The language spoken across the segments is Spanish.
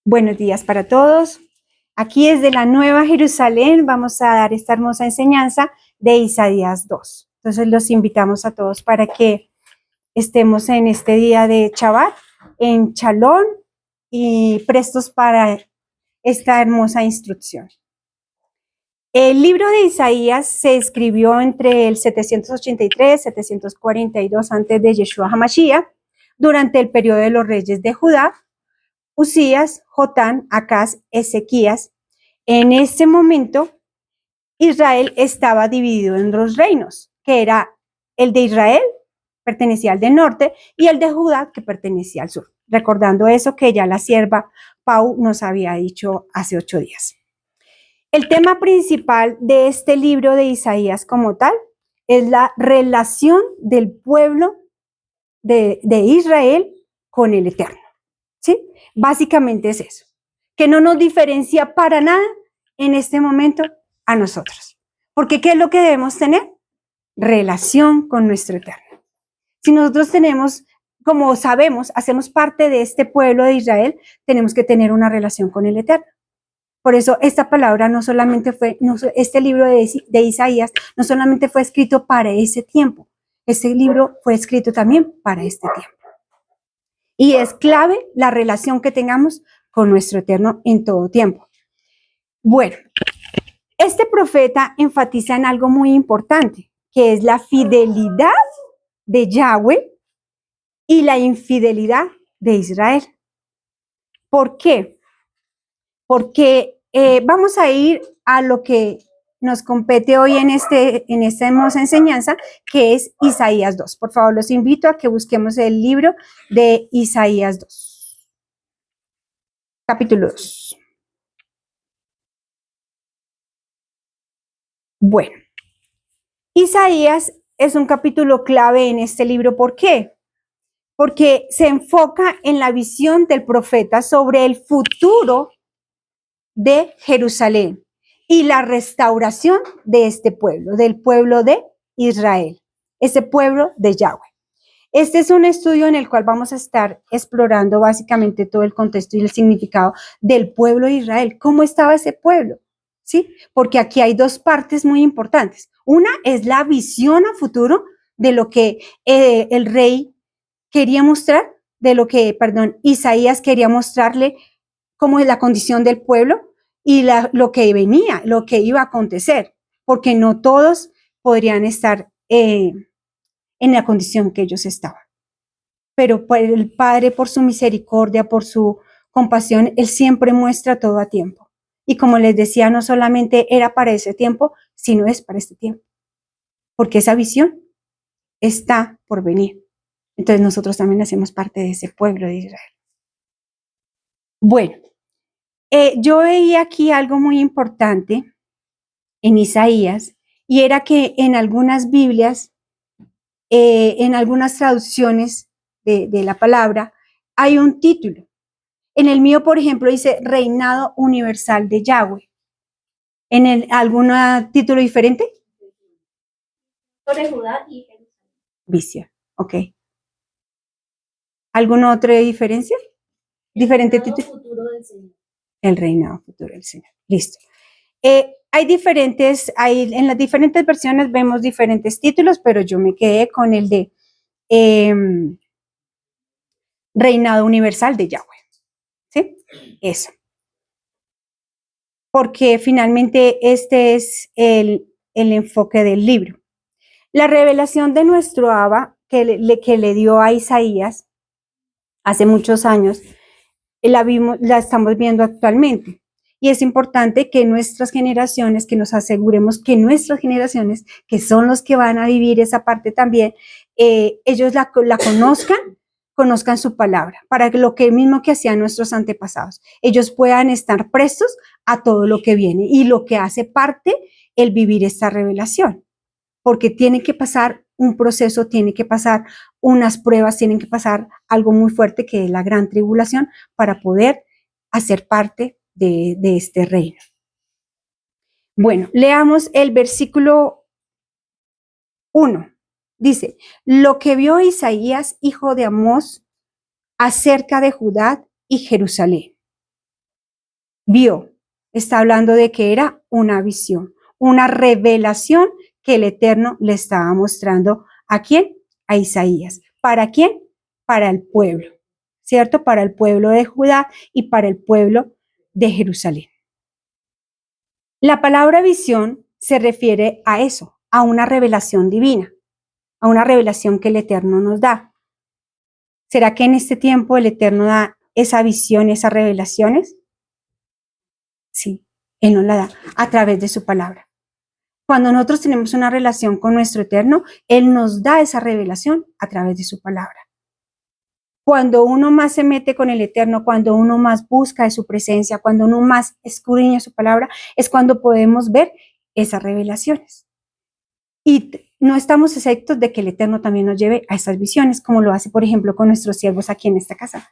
Buenos días para todos. Aquí desde la Nueva Jerusalén vamos a dar esta hermosa enseñanza de Isaías 2. Entonces los invitamos a todos para que estemos en este día de Shabbat, en Shalom y prestos para esta hermosa instrucción. El libro de Isaías se escribió entre el 783 y 742 antes de Yeshua HaMashiach, durante el periodo de los reyes de Judá, Usías, Jotán, Acaz, Ezequías. En ese momento, Israel estaba dividido en dos reinos, que era el de Israel, pertenecía al del norte, y el de Judá, que pertenecía al sur. Recordando eso que ya la sierva Pau nos había dicho hace 8 días. El tema principal de este libro de Isaías como tal es la relación del pueblo de Israel con el Eterno. ¿Sí? Básicamente es eso, que no nos diferencia para nada en este momento a nosotros. Porque ¿qué es lo que debemos tener? Relación con nuestro Eterno. Si nosotros tenemos, como sabemos, hacemos parte de este pueblo de Israel, tenemos que tener una relación con el Eterno. Por eso esta palabra no solamente fue, este libro de Isaías no solamente fue escrito para ese tiempo, este libro fue escrito también para este tiempo. Y es clave la relación que tengamos con nuestro Eterno en todo tiempo. Bueno, este profeta enfatiza en algo muy importante, que es la fidelidad de Yahweh y la infidelidad de Israel. ¿Por qué? Porque vamos a ir a lo que nos compete hoy en esta hermosa enseñanza, que es Isaías 2. Por favor, los invito a que busquemos el libro de Isaías 2. Capítulo 2. Bueno, Isaías es un capítulo clave en este libro. ¿Por qué? Porque se enfoca en la visión del profeta sobre el futuro de Jerusalén y la restauración de este pueblo, del pueblo de Israel, ese pueblo de Yahweh. Este es un estudio en el cual vamos a estar explorando básicamente todo el contexto y el significado del pueblo de Israel. ¿Cómo estaba ese pueblo? ¿Sí? Porque aquí hay dos partes muy importantes. Una es la visión a futuro de lo que el rey quería mostrar, de lo que, Isaías quería mostrarle cómo es la condición del pueblo y lo que venía, lo que iba a acontecer, porque no todos podrían estar en la condición que ellos estaban. Pero el Padre, por su misericordia, por su compasión, Él siempre muestra todo a tiempo. Y como les decía, no solamente era para ese tiempo, sino es para este tiempo. Porque esa visión está por venir. Entonces nosotros también hacemos parte de ese pueblo de Israel. Bueno, yo veía aquí algo muy importante en Isaías, y era que en algunas Biblias, en algunas traducciones de la palabra, hay un título. En el mío, por ejemplo, dice Reinado Universal de Yahweh. ¿En algún título diferente? Sobre Judá y Jerusalén. Vicia, ok. ¿Alguna otra diferencia? ¿Diferente título? Futuro del Señor. El reinado futuro del Señor. Listo. En las diferentes versiones vemos diferentes títulos, pero yo me quedé con el de Reinado Universal de Yahweh. ¿Sí? Eso. Porque finalmente este es el enfoque del libro. La revelación de nuestro Abba que le dio a Isaías hace muchos años, la estamos viendo actualmente. Y es importante que nuestras generaciones, que nos aseguremos que nuestras generaciones, que son los que van a vivir esa parte también, ellos la conozcan su palabra, para que lo mismo que hacían nuestros antepasados, ellos puedan estar prestos a todo lo que viene y lo que hace parte el vivir esta revelación. Porque tiene que pasar un proceso, tiene que pasar unas pruebas, tienen que pasar algo muy fuerte que es la gran tribulación para poder hacer parte de este reino. Bueno, leamos el versículo 1. Dice, lo que vio Isaías, hijo de Amós, acerca de Judá y Jerusalén. vio. Está hablando de que era una visión, una revelación que el Eterno le estaba mostrando. ¿A quién? A Isaías. ¿Para quién? Para el pueblo, ¿cierto? Para el pueblo de Judá y para el pueblo de Jerusalén. La palabra visión se refiere a eso, a una revelación divina, a una revelación que el Eterno nos da. ¿Será que en este tiempo el Eterno da esa visión, esas revelaciones? Sí, Él nos la da a través de su palabra. Cuando nosotros tenemos una relación con nuestro Eterno, Él nos da esa revelación a través de su palabra. Cuando uno más se mete con el Eterno, cuando uno más busca de su presencia, cuando uno más escudriña su palabra, es cuando podemos ver esas revelaciones. Y no estamos exentos de que el Eterno también nos lleve a esas visiones, como lo hace, por ejemplo, con nuestros siervos aquí en esta casa.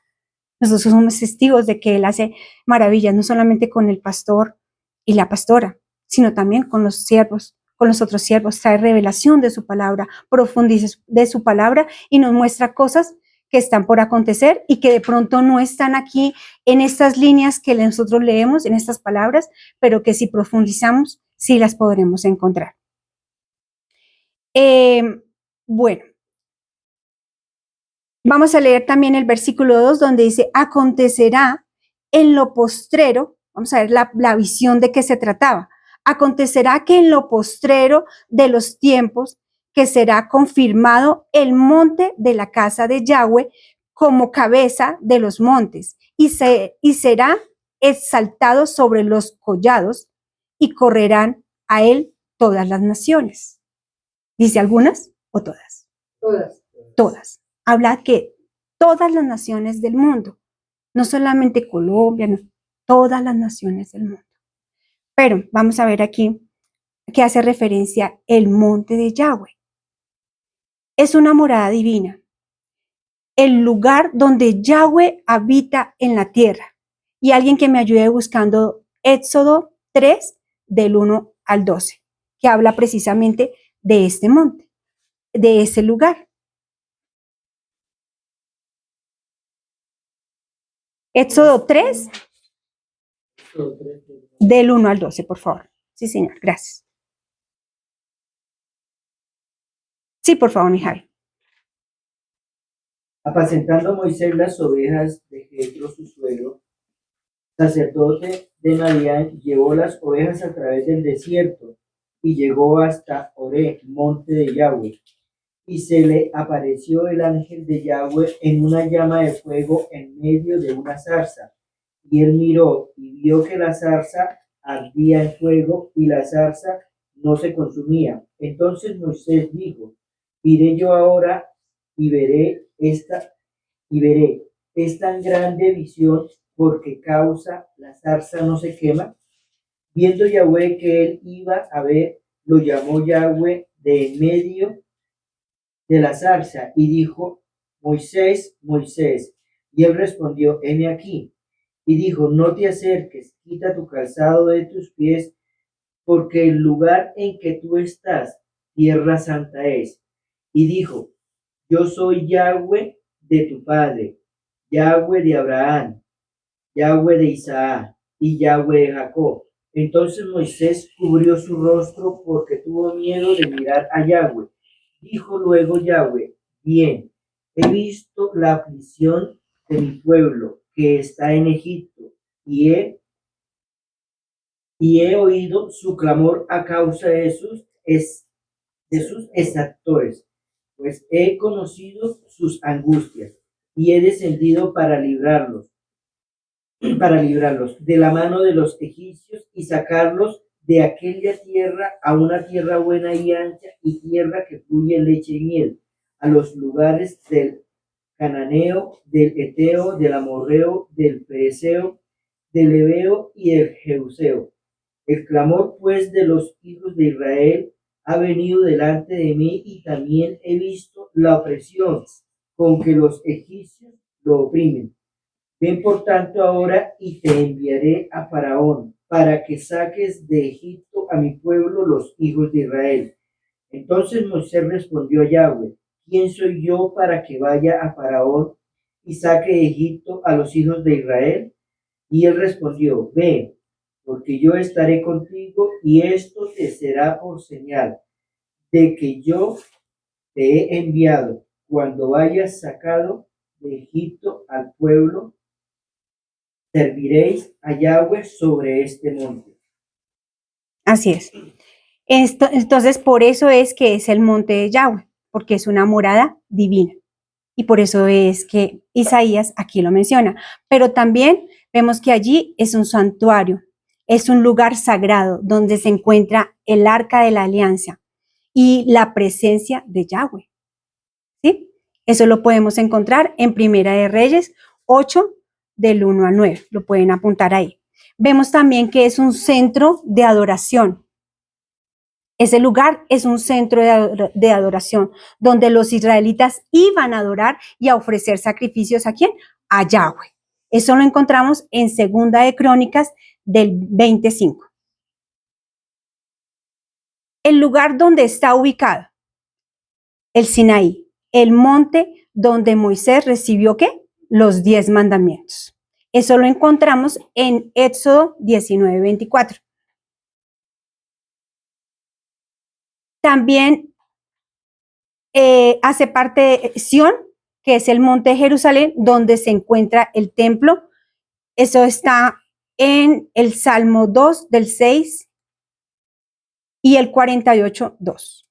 Nosotros somos testigos de que Él hace maravillas, no solamente con el pastor y la pastora, sino también con los siervos, con los otros siervos. Trae revelación de su palabra, profundiza de su palabra y nos muestra cosas que están por acontecer y que de pronto no están aquí en estas líneas que nosotros leemos, en estas palabras, pero que si profundizamos, sí las podremos encontrar. Bueno, vamos a leer también el versículo 2 donde dice, acontecerá en lo postrero, vamos a ver la visión de qué se trataba, acontecerá que en lo postrero de los tiempos, que será confirmado el monte de la casa de Yahweh como cabeza de los montes, y será exaltado sobre los collados, y correrán a él todas las naciones. ¿Dice algunas o todas? Todas. Todas. Habla que todas las naciones del mundo, no solamente Colombia, no, todas las naciones del mundo. Pero vamos a ver aquí que hace referencia el monte de Yahweh. Es una morada divina, el lugar donde Yahweh habita en la tierra. Y alguien que me ayude buscando Éxodo 3, del 1 al 12, que habla precisamente de este monte, de ese lugar. Éxodo 3, del 1 al 12, por favor. Sí, señor, gracias. Sí, por favor, mi Javi. Apacentando Moisés las ovejas de Jetro, su suegro, sacerdote de Madián, llevó las ovejas a través del desierto y llegó hasta Oré, monte de Yahweh. Y se le apareció el ángel de Yahweh en una llama de fuego en medio de una zarza. Y él miró y vio que la zarza ardía en fuego y la zarza no se consumía. Entonces Moisés dijo, iré yo ahora y veré es tan grande visión porque causa la zarza no se quema. Viendo Yahweh que él iba a ver, lo llamó Yahweh de en medio de la zarza y dijo, Moisés, Moisés. Y él respondió, heme aquí. Y dijo, no te acerques, quita tu calzado de tus pies, porque el lugar en que tú estás, tierra santa es. Y dijo, yo soy Yahweh de tu padre, Yahweh de Abraham, Yahweh de Isaac y Yahweh de Jacob. Entonces Moisés cubrió su rostro porque tuvo miedo de mirar a Yahweh. Dijo luego Yahweh, bien, he visto la aflicción de mi pueblo que está en Egipto y he oído su clamor a causa de sus exactores, pues he conocido sus angustias y he descendido para librarlos de la mano de los egipcios y sacarlos de aquella tierra a una tierra buena y ancha y tierra que fluye leche y miel, a los lugares del cananeo, del eteo, del amorreo, del pereceo, del heveo y del jebuseo. El clamor pues de los hijos de Israel ha venido delante de mí y también he visto la opresión con que los egipcios lo oprimen. Ven por tanto ahora y te enviaré a Faraón para que saques de Egipto a mi pueblo los hijos de Israel. Entonces Moisés respondió a Yahweh, ¿quién soy yo para que vaya a Faraón y saque de Egipto a los hijos de Israel? Y él respondió, ve, porque yo estaré contigo y esto te será por señal de que yo te he enviado cuando hayas sacado de Egipto al pueblo, serviréis a Yahweh sobre este monte. Así es. Entonces, por eso es que es el monte de Yahweh, porque es una morada divina. Y por eso es que Isaías aquí lo menciona. Pero también vemos que allí es un santuario, es un lugar sagrado donde se encuentra el arca de la alianza y la presencia de Yahweh. ¿Sí? Eso lo podemos encontrar en Primera de Reyes 8, del 1 al 9. Lo pueden apuntar ahí. Vemos también que es un centro de adoración. Ese lugar es un centro de adoración donde los israelitas iban a adorar y a ofrecer sacrificios. ¿A quién? A Yahweh. Eso lo encontramos en Segunda de Crónicas del 25. El lugar donde está ubicado el Sinaí, el monte donde Moisés recibió ¿qué? Los 10 mandamientos. Eso lo encontramos en Éxodo 19:24. También hace parte de Sión, que es el monte de Jerusalén, donde se encuentra el templo. Eso está en el Salmo 2 del 6 y el 48:2.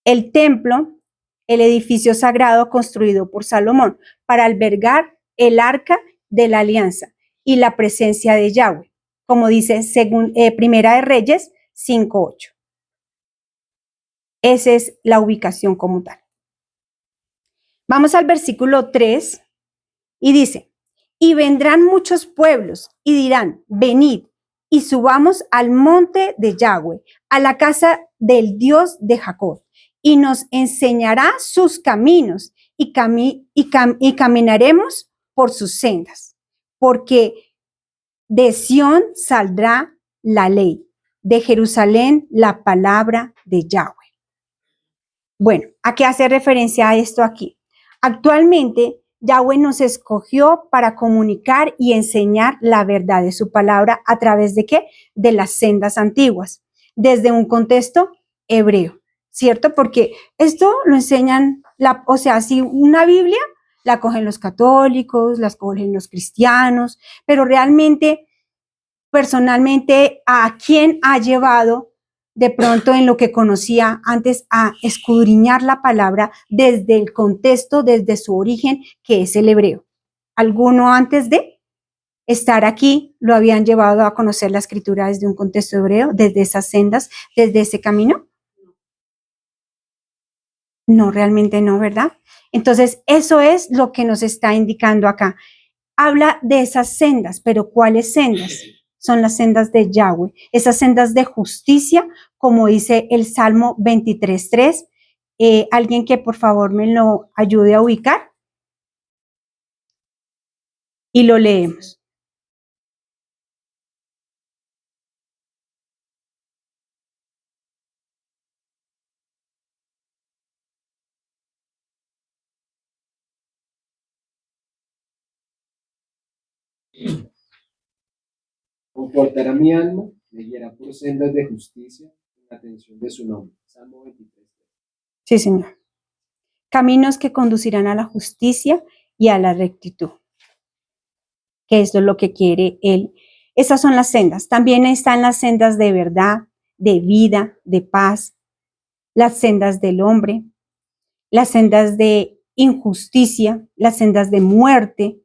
El templo, el edificio sagrado construido por Salomón para albergar el arca de la alianza y la presencia de Yahweh, como dice Primera de Reyes 5:8. Esa es la ubicación como tal. Vamos al versículo 3 y dice, y vendrán muchos pueblos y dirán, venid y subamos al monte de Yahweh, a la casa del Dios de Jacob, y nos enseñará sus caminos y caminaremos por sus sendas, porque de Sión saldrá la ley, de Jerusalén la palabra de Yahweh. Bueno, ¿a qué hace referencia a esto aquí? Actualmente, Yahweh nos escogió para comunicar y enseñar la verdad de su palabra a través de ¿qué? De las sendas antiguas, desde un contexto hebreo, ¿cierto? Porque esto lo enseñan, o sea, si una Biblia la cogen los católicos, la cogen los cristianos, pero realmente, personalmente, ¿a quién ha llevado de pronto en lo que conocía antes a escudriñar la palabra desde el contexto, desde su origen, que es el hebreo? ¿Alguno antes de estar aquí lo habían llevado a conocer la escritura desde un contexto hebreo, desde esas sendas, desde ese camino? No, realmente no, ¿verdad? Entonces, eso es lo que nos está indicando acá. Habla de esas sendas, pero ¿cuáles sendas? Son las sendas de Yahweh, esas sendas de justicia, como dice el Salmo 23:3. Alguien que por favor me lo ayude a ubicar y lo leemos. Confortará mi alma, me guiará por sendas de justicia, en la atención de su nombre. Salmo 23. Sí, Señor. Caminos que conducirán a la justicia y a la rectitud, que es lo que quiere Él. Esas son las sendas. También están las sendas de verdad, de vida, de paz, las sendas del hombre, las sendas de injusticia, las sendas de muerte.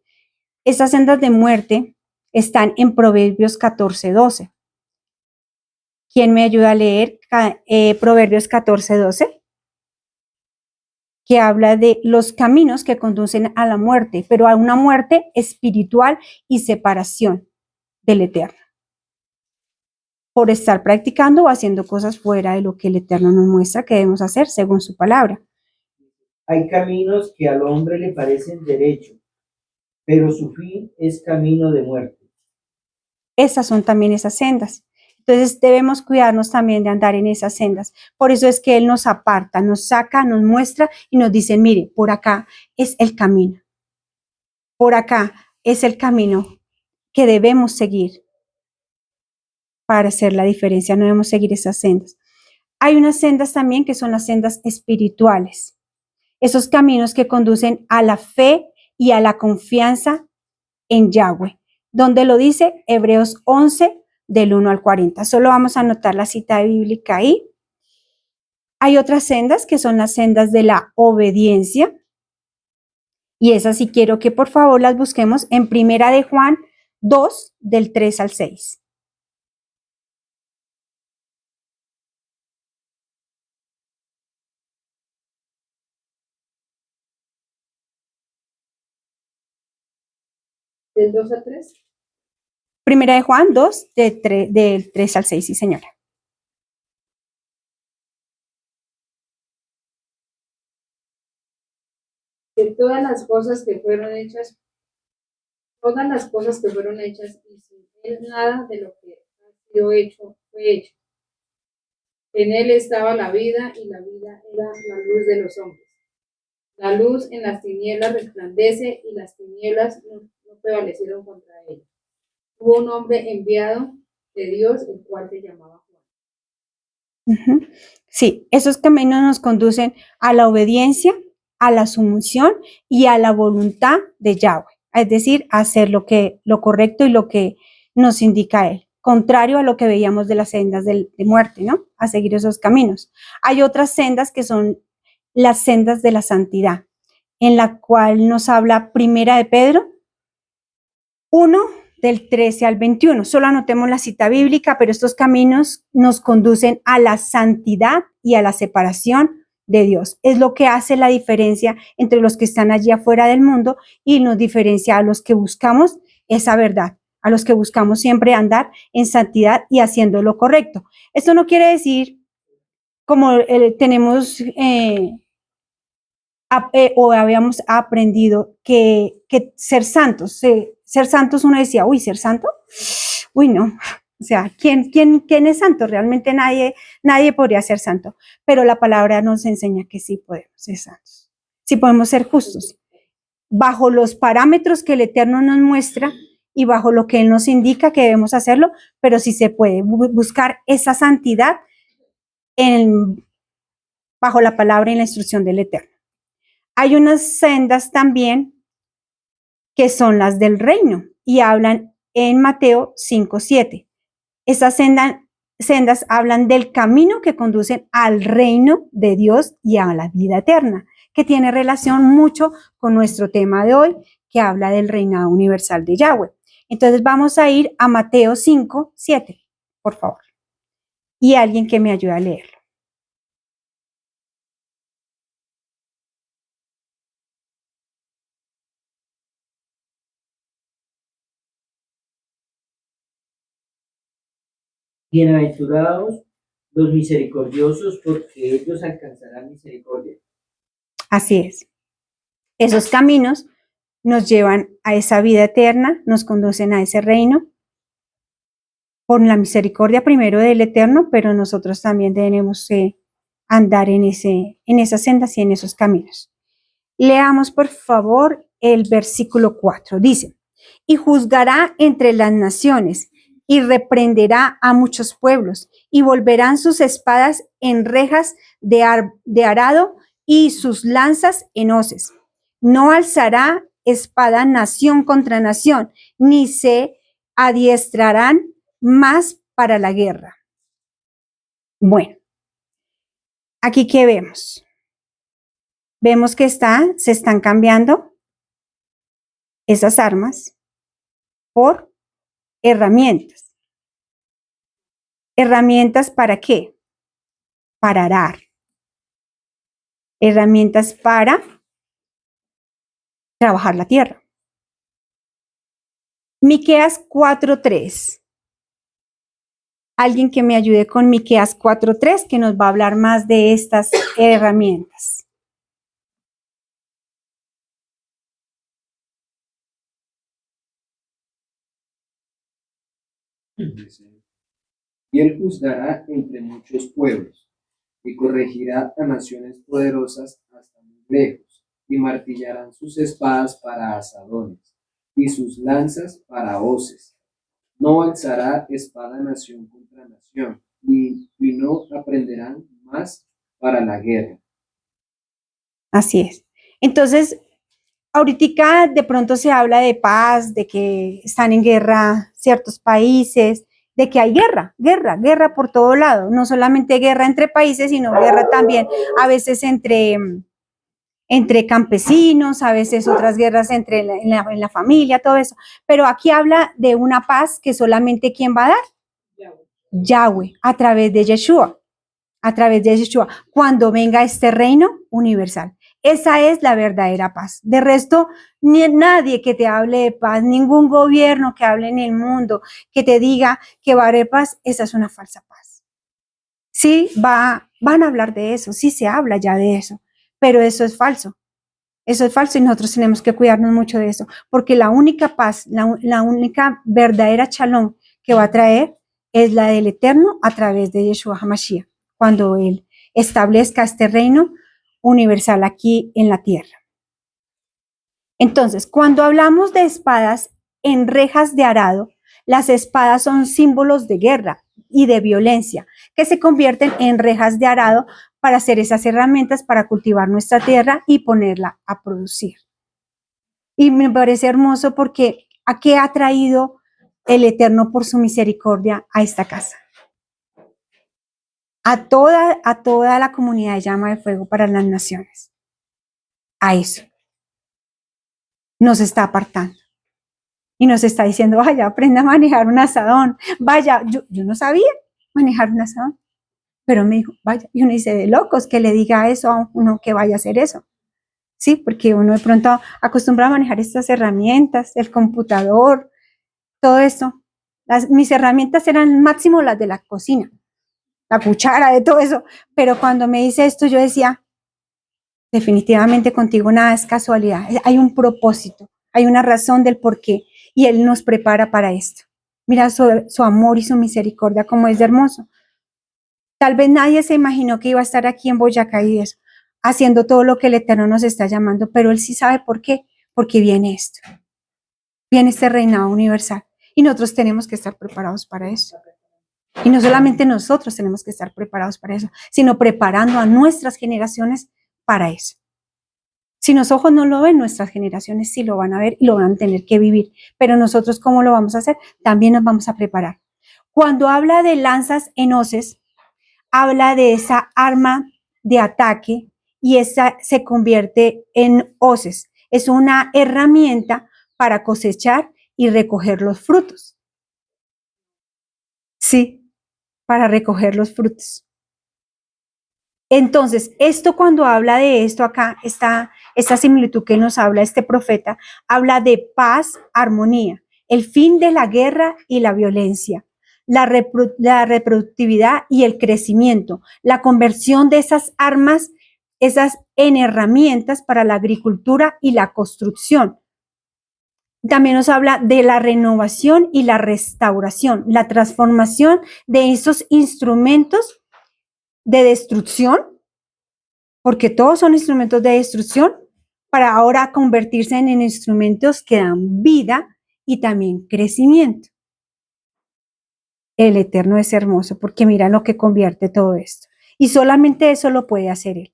Esas sendas de muerte están en Proverbios 14:12. ¿Quién me ayuda a leer Proverbios 14:12? Que habla de los caminos que conducen a la muerte, pero a una muerte espiritual y separación del Eterno, por estar practicando o haciendo cosas fuera de lo que el Eterno nos muestra que debemos hacer según su palabra. Hay caminos que al hombre le parecen derechos, pero su fin es camino de muerte. Esas son también esas sendas. Entonces debemos cuidarnos también de andar en esas sendas. Por eso es que Él nos aparta, nos saca, nos muestra y nos dice, mire, por acá es el camino. Por acá es el camino que debemos seguir para hacer la diferencia. No debemos seguir esas sendas. Hay unas sendas también que son las sendas espirituales. Esos caminos que conducen a la fe y a la confianza en Yahweh. Donde lo dice Hebreos 11, del 1 al 40. Solo vamos a anotar la cita bíblica ahí. Hay otras sendas que son las sendas de la obediencia. Y esas sí quiero que por favor las busquemos en Primera de Juan 2, del 3 al 6. ¿Del 2 al 3? Primera de Juan 2, del 3 al 6, sí señora. De todas las cosas que fueron hechas, y sin él nada de lo que ha sido hecho fue hecho. En él estaba la vida, y la vida era la luz de los hombres. La luz en las tinieblas resplandece, y las tinieblas no prevalecieron contra ella. Hubo un hombre enviado de Dios, el cual se llamaba Juan. Sí, esos caminos nos conducen a la obediencia, a la sumisión y a la voluntad de Yahweh. Es decir, a hacer lo correcto y lo que nos indica Él. Contrario a lo que veíamos de las sendas de muerte, ¿no? A seguir esos caminos. Hay otras sendas que son las sendas de la santidad, en la cual nos habla Primera de Pedro 1, del 13 al 21. Solo anotemos la cita bíblica, pero estos caminos nos conducen a la santidad y a la separación de Dios. Es lo que hace la diferencia entre los que están allí afuera del mundo y nos diferencia a los que buscamos esa verdad, a los que buscamos siempre andar en santidad y haciendo lo correcto. Esto no quiere decir, como tenemos o habíamos aprendido que ser santos, ser santos uno decía, uy, ser santo, uy, no. O sea, ¿quién es santo? Realmente nadie podría ser santo, pero la palabra nos enseña que sí podemos ser santos, sí podemos ser justos, bajo los parámetros que el Eterno nos muestra y bajo lo que Él nos indica que debemos hacerlo, pero sí se puede buscar esa santidad bajo la palabra y la instrucción del Eterno. Hay unas sendas también que son las del reino y hablan en Mateo 5:7. Esas sendas hablan del camino que conducen al reino de Dios y a la vida eterna, que tiene relación mucho con nuestro tema de hoy, que habla del reinado universal de Yahweh. Entonces vamos a ir a Mateo 5:7, por favor. Y alguien que me ayude a leerlo. Bienaventurados los misericordiosos, porque ellos alcanzarán misericordia. Así es. Esos caminos nos llevan a esa vida eterna, nos conducen a ese reino por la misericordia primero del Eterno, pero nosotros también debemos andar en esas sendas y en esos caminos. Leamos, por favor, el versículo 4. Dice, y juzgará entre las naciones y reprenderá a muchos pueblos y volverán sus espadas en rejas de arado y sus lanzas en hoces. No alzará espada nación contra nación, ni se adiestrarán más para la guerra. Bueno, aquí ¿qué vemos? Vemos que se están cambiando esas armas por herramientas. ¿Herramientas para qué? Para arar. Herramientas para trabajar la tierra. Miqueas 4:3. Alguien que me ayude con Miqueas 4:3, que nos va a hablar más de estas herramientas. Y él juzgará entre muchos pueblos, y corregirá a naciones poderosas hasta muy lejos, y martillarán sus espadas para asadones, y sus lanzas para hoces. No alzará espada nación contra nación, y no aprenderán más para la guerra. Así es. Entonces, ahorita de pronto se habla de paz, de que están en guerra ciertos países, de que hay guerra por todo lado, no solamente guerra entre países, sino guerra también a veces entre campesinos, a veces otras guerras en la familia, todo eso. Pero aquí habla de una paz que solamente ¿quién va a dar? Yahweh, a través de Yeshua, cuando venga este reino universal. Esa es la verdadera paz. De resto, nadie que te hable de paz, ningún gobierno que hable en el mundo, que te diga que va a haber paz, esa es una falsa paz. Sí, van a hablar de eso, sí se habla ya de eso, pero eso es falso. Eso es falso y nosotros tenemos que cuidarnos mucho de eso, porque la única paz, la única verdadera shalom que va a traer es la del Eterno a través de Yeshua HaMashiach, cuando Él establezca este reino universal aquí en la tierra. Entonces, cuando hablamos de espadas en rejas de arado, las espadas son símbolos de guerra y de violencia que se convierten en rejas de arado para hacer esas herramientas para cultivar nuestra tierra y ponerla a producir. Y me parece hermoso porque ¿a qué ha traído el Eterno por su misericordia a esta casa? A toda la comunidad de Llama de Fuego para las Naciones. A eso. Nos está apartando. Y nos está diciendo, vaya, aprenda a manejar un asadón. Vaya, yo no sabía manejar un asadón. Pero me dijo, vaya, y uno dice, de locos que le diga eso a uno que vaya a hacer eso. Sí, porque uno de pronto acostumbra a manejar estas herramientas, el computador, todo eso. Mis herramientas eran máximo las de la cocina, la cuchara, de todo eso. Pero cuando me dice esto, yo decía, definitivamente contigo nada es casualidad. Hay un propósito, hay una razón del por qué. Y Él nos prepara para esto. Mira su amor y su misericordia, como es de hermoso. Tal vez nadie se imaginó que iba a estar aquí en Boyacá y eso, haciendo todo lo que el Eterno nos está llamando, pero Él sí sabe por qué, porque viene esto, viene este reinado universal y nosotros tenemos que estar preparados para eso. Y no solamente nosotros tenemos que estar preparados para eso, sino preparando a nuestras generaciones para eso. Si los ojos no lo ven, nuestras generaciones sí lo van a ver y lo van a tener que vivir. Pero nosotros, ¿cómo lo vamos a hacer? También nos vamos a preparar. Cuando habla de lanzas en hoces, habla de esa arma de ataque y esa se convierte en hoces. Es una herramienta para cosechar y recoger los frutos. Sí, para recoger los frutos. Entonces, esto cuando habla de esto acá, esta similitud que nos habla este profeta, habla de paz, armonía, el fin de la guerra y la violencia, la reproductividad y el crecimiento, la conversión de esas armas, esas en herramientas para la agricultura y la construcción. También nos habla de la renovación y la restauración, la transformación de esos instrumentos de destrucción, porque todos son instrumentos de destrucción, para ahora convertirse en instrumentos que dan vida y también crecimiento. El Eterno es hermoso porque mira lo que convierte todo esto. Y solamente eso lo puede hacer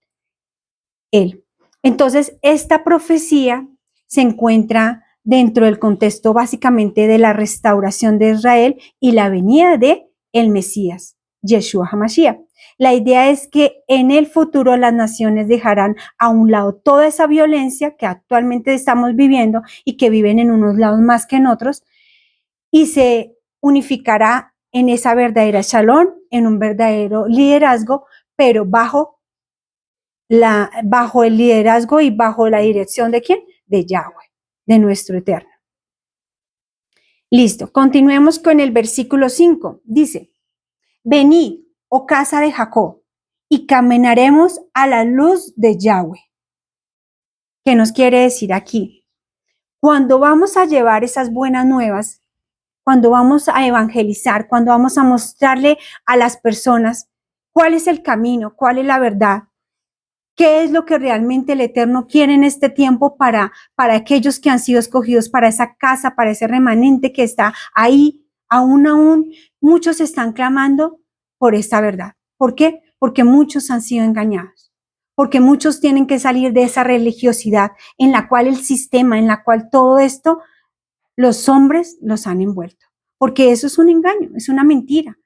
Él. Entonces, esta profecía se encuentra dentro del contexto básicamente de la restauración de Israel y la venida de el Mesías, Yeshua HaMashiach. La idea es que en el futuro las naciones dejarán a un lado toda esa violencia que actualmente estamos viviendo y que viven en unos lados más que en otros y se unificará en esa verdadera shalom, en un verdadero liderazgo, pero bajo el liderazgo y bajo la dirección ¿de quién? De Yahweh, de nuestro Eterno. Listo, continuemos con el versículo 5. Dice, venid, oh casa de Jacob, y caminaremos a la luz de Yahweh. ¿Qué nos quiere decir aquí? Cuando vamos a llevar esas buenas nuevas, cuando vamos a evangelizar, cuando vamos a mostrarle a las personas cuál es el camino, cuál es la verdad, ¿Qué es lo que realmente el Eterno quiere en este tiempo para aquellos que han sido escogidos, para esa casa, para ese remanente que está ahí? Aún, muchos están clamando por esta verdad. ¿Por qué? Porque muchos han sido engañados. Porque muchos tienen que salir de esa religiosidad en la cual el sistema, en la cual todo esto, los hombres los han envuelto. Porque eso es un engaño, es una mentira.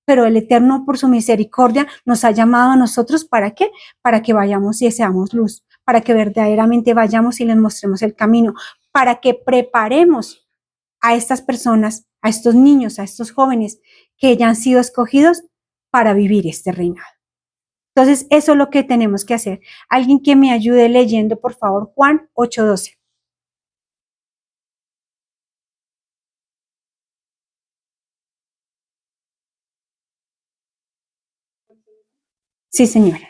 Pero el Eterno, por su misericordia, nos ha llamado a nosotros, ¿para qué? Para que vayamos y seamos luz, para que verdaderamente vayamos y les mostremos el camino, para que preparemos a estas personas, a estos niños, a estos jóvenes que ya han sido escogidos para vivir este reinado. Entonces, eso es lo que tenemos que hacer. Alguien que me ayude leyendo, por favor, Juan 8:12. Sí, señora.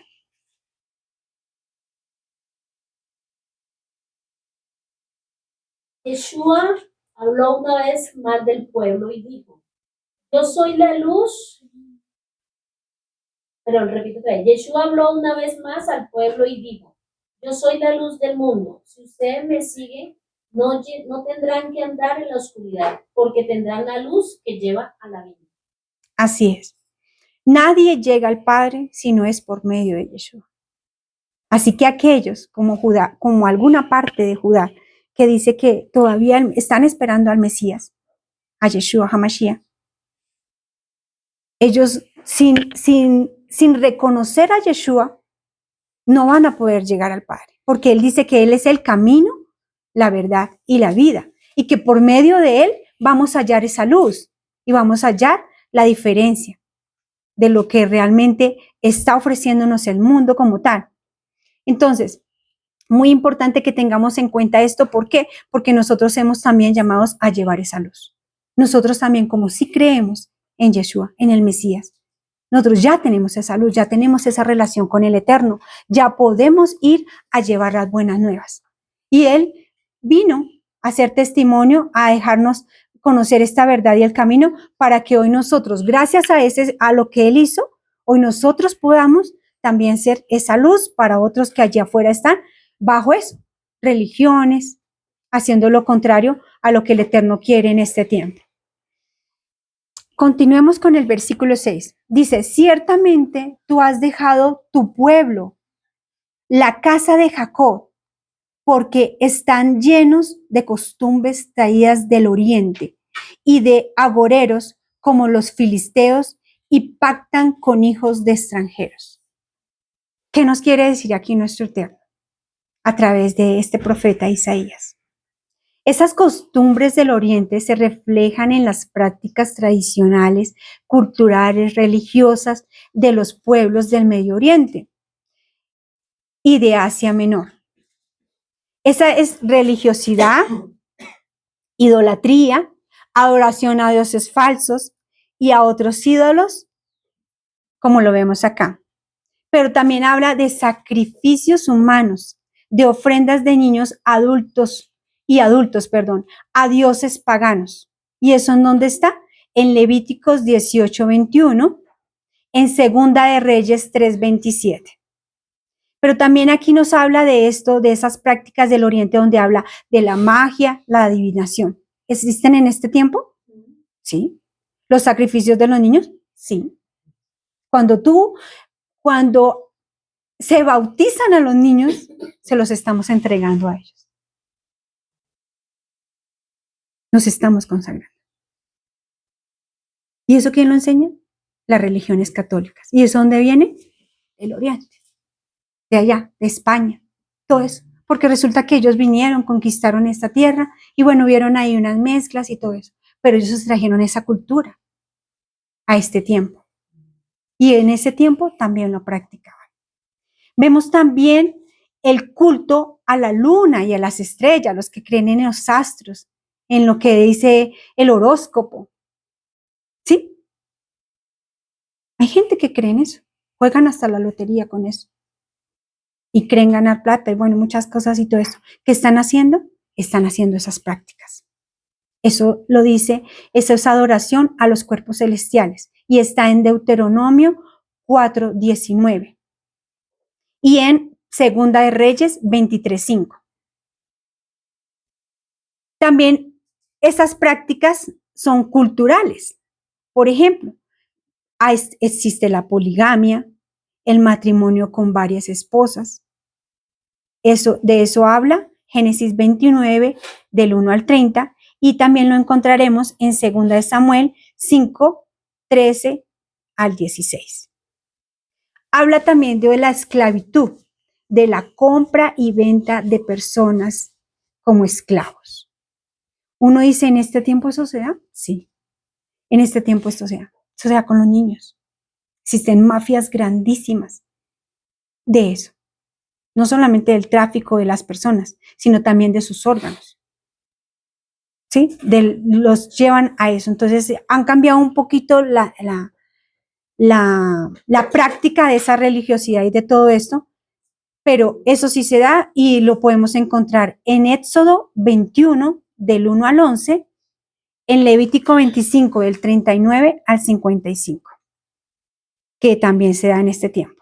Yeshua habló una vez más del pueblo y dijo, yo soy la luz. Perdón, repito otra vez. Yeshua habló una vez más al pueblo y dijo, yo soy la luz del mundo. Si ustedes me siguen, no tendrán que andar en la oscuridad, porque tendrán la luz que lleva a la vida. Así es. Nadie llega al Padre si no es por medio de Yeshua. Así que aquellos como Judá, como alguna parte de Judá, que dice que todavía están esperando al Mesías, a Yeshua HaMashiach, ellos sin reconocer a Yeshua no van a poder llegar al Padre, porque Él dice que Él es el camino, la verdad y la vida, y que por medio de Él vamos a hallar esa luz y vamos a hallar la diferencia de lo que realmente está ofreciéndonos el mundo como tal. Entonces, muy importante que tengamos en cuenta esto. ¿Por qué? Porque nosotros hemos también llamados a llevar esa luz. Nosotros también, como si creemos en Yeshua, en el Mesías, nosotros ya tenemos esa luz, ya tenemos esa relación con el Eterno, ya podemos ir a llevar las buenas nuevas. Y Él vino a hacer testimonio, a dejarnos conocer esta verdad y el camino para que hoy nosotros, gracias a lo que Él hizo, hoy nosotros podamos también ser esa luz para otros que allá afuera están bajo eso, religiones, haciendo lo contrario a lo que el Eterno quiere en este tiempo. Continuemos con el versículo 6. Dice, ciertamente tú has dejado tu pueblo, la casa de Jacob, porque están llenos de costumbres traídas del oriente y de agoreros como los filisteos y pactan con hijos de extranjeros. ¿Qué nos quiere decir aquí nuestro Eterno a través de este profeta Isaías? Esas costumbres del oriente se reflejan en las prácticas tradicionales, culturales, religiosas de los pueblos del Medio Oriente y de Asia Menor. Esa es religiosidad, idolatría, adoración a dioses falsos y a otros ídolos, como lo vemos acá. Pero también habla de sacrificios humanos, de ofrendas de niños adultos, a dioses paganos. ¿Y eso en dónde está? En Levíticos 18:21, en Segunda de Reyes 3:27. Pero también aquí nos habla de esto, de esas prácticas del Oriente donde habla de la magia, la adivinación. ¿Existen en este tiempo? Sí. ¿Los sacrificios de los niños? Sí. Cuando se bautizan a los niños, se los estamos entregando a ellos. Nos estamos consagrando. ¿Y eso quién lo enseña? Las religiones católicas. ¿Y eso dónde viene? Del Oriente, de allá, de España, todo eso. Porque resulta que ellos vinieron, conquistaron esta tierra y bueno, vieron ahí unas mezclas y todo eso. Pero ellos trajeron esa cultura a este tiempo. Y en ese tiempo también lo practicaban. Vemos también el culto a la luna y a las estrellas, los que creen en los astros, en lo que dice el horóscopo. ¿Sí? Hay gente que cree en eso. Juegan hasta la lotería con eso. Y creen ganar plata y bueno, muchas cosas y todo eso. ¿Qué están haciendo? Están haciendo esas prácticas. Eso lo dice, eso es adoración a los cuerpos celestiales. Y está en Deuteronomio 4:19. Y en Segunda de Reyes 23:5. También esas prácticas son culturales. Por ejemplo, existe la poligamia, el matrimonio con varias esposas. De eso habla Génesis 29, del 1 al 30, y también lo encontraremos en 2 de Samuel 5, 13 al 16. Habla también de la esclavitud, de la compra y venta de personas como esclavos. Uno dice, ¿en este tiempo eso se da? Sí, en este tiempo esto se da. Eso se da con los niños. Existen mafias grandísimas de eso. No solamente del tráfico de las personas, sino también de sus órganos. ¿Sí? Los llevan a eso. Entonces, han cambiado un poquito la práctica de esa religiosidad y de todo esto, pero eso sí se da y lo podemos encontrar en Éxodo 21, del 1 al 11, en Levítico 25, del 39 al 55, que también se da en este tiempo.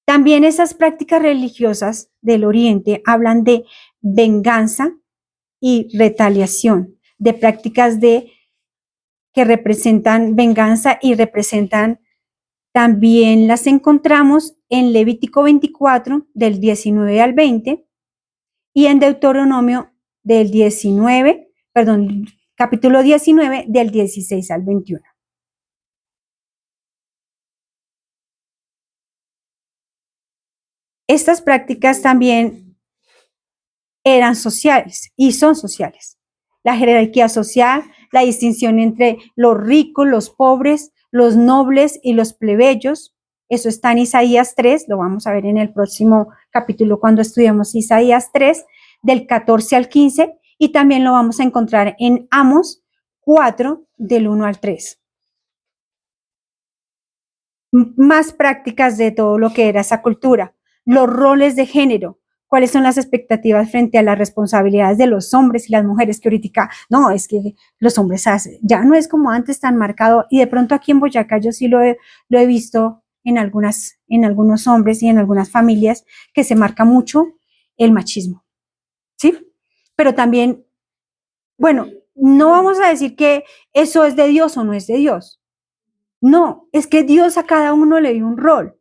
También esas prácticas religiosas del Oriente hablan de venganza y retaliación, de prácticas que representan venganza y representan, también las encontramos en Levítico 24, del 19 al 20, y en Deuteronomio capítulo 19, del 16 al 21. Estas prácticas también eran sociales y son sociales. La jerarquía social, la distinción entre los ricos, los pobres, los nobles y los plebeyos. Eso está en Isaías 3, lo vamos a ver en el próximo capítulo cuando estudiemos Isaías 3, del 14 al 15, y también lo vamos a encontrar en Amos 4, del 1 al 3. Más prácticas de todo lo que era esa cultura. Los roles de género. ¿Cuáles son las expectativas frente a las responsabilidades de los hombres y las mujeres? Que ahorita, no, es que los hombres hacen, ya no es como antes tan marcado, y de pronto aquí en Boyacá yo sí lo he visto en algunos hombres y en algunas familias, que se marca mucho el machismo, ¿sí? Pero también, bueno, no vamos a decir que eso es de Dios o no es de Dios. No, es que Dios a cada uno le dio un rol,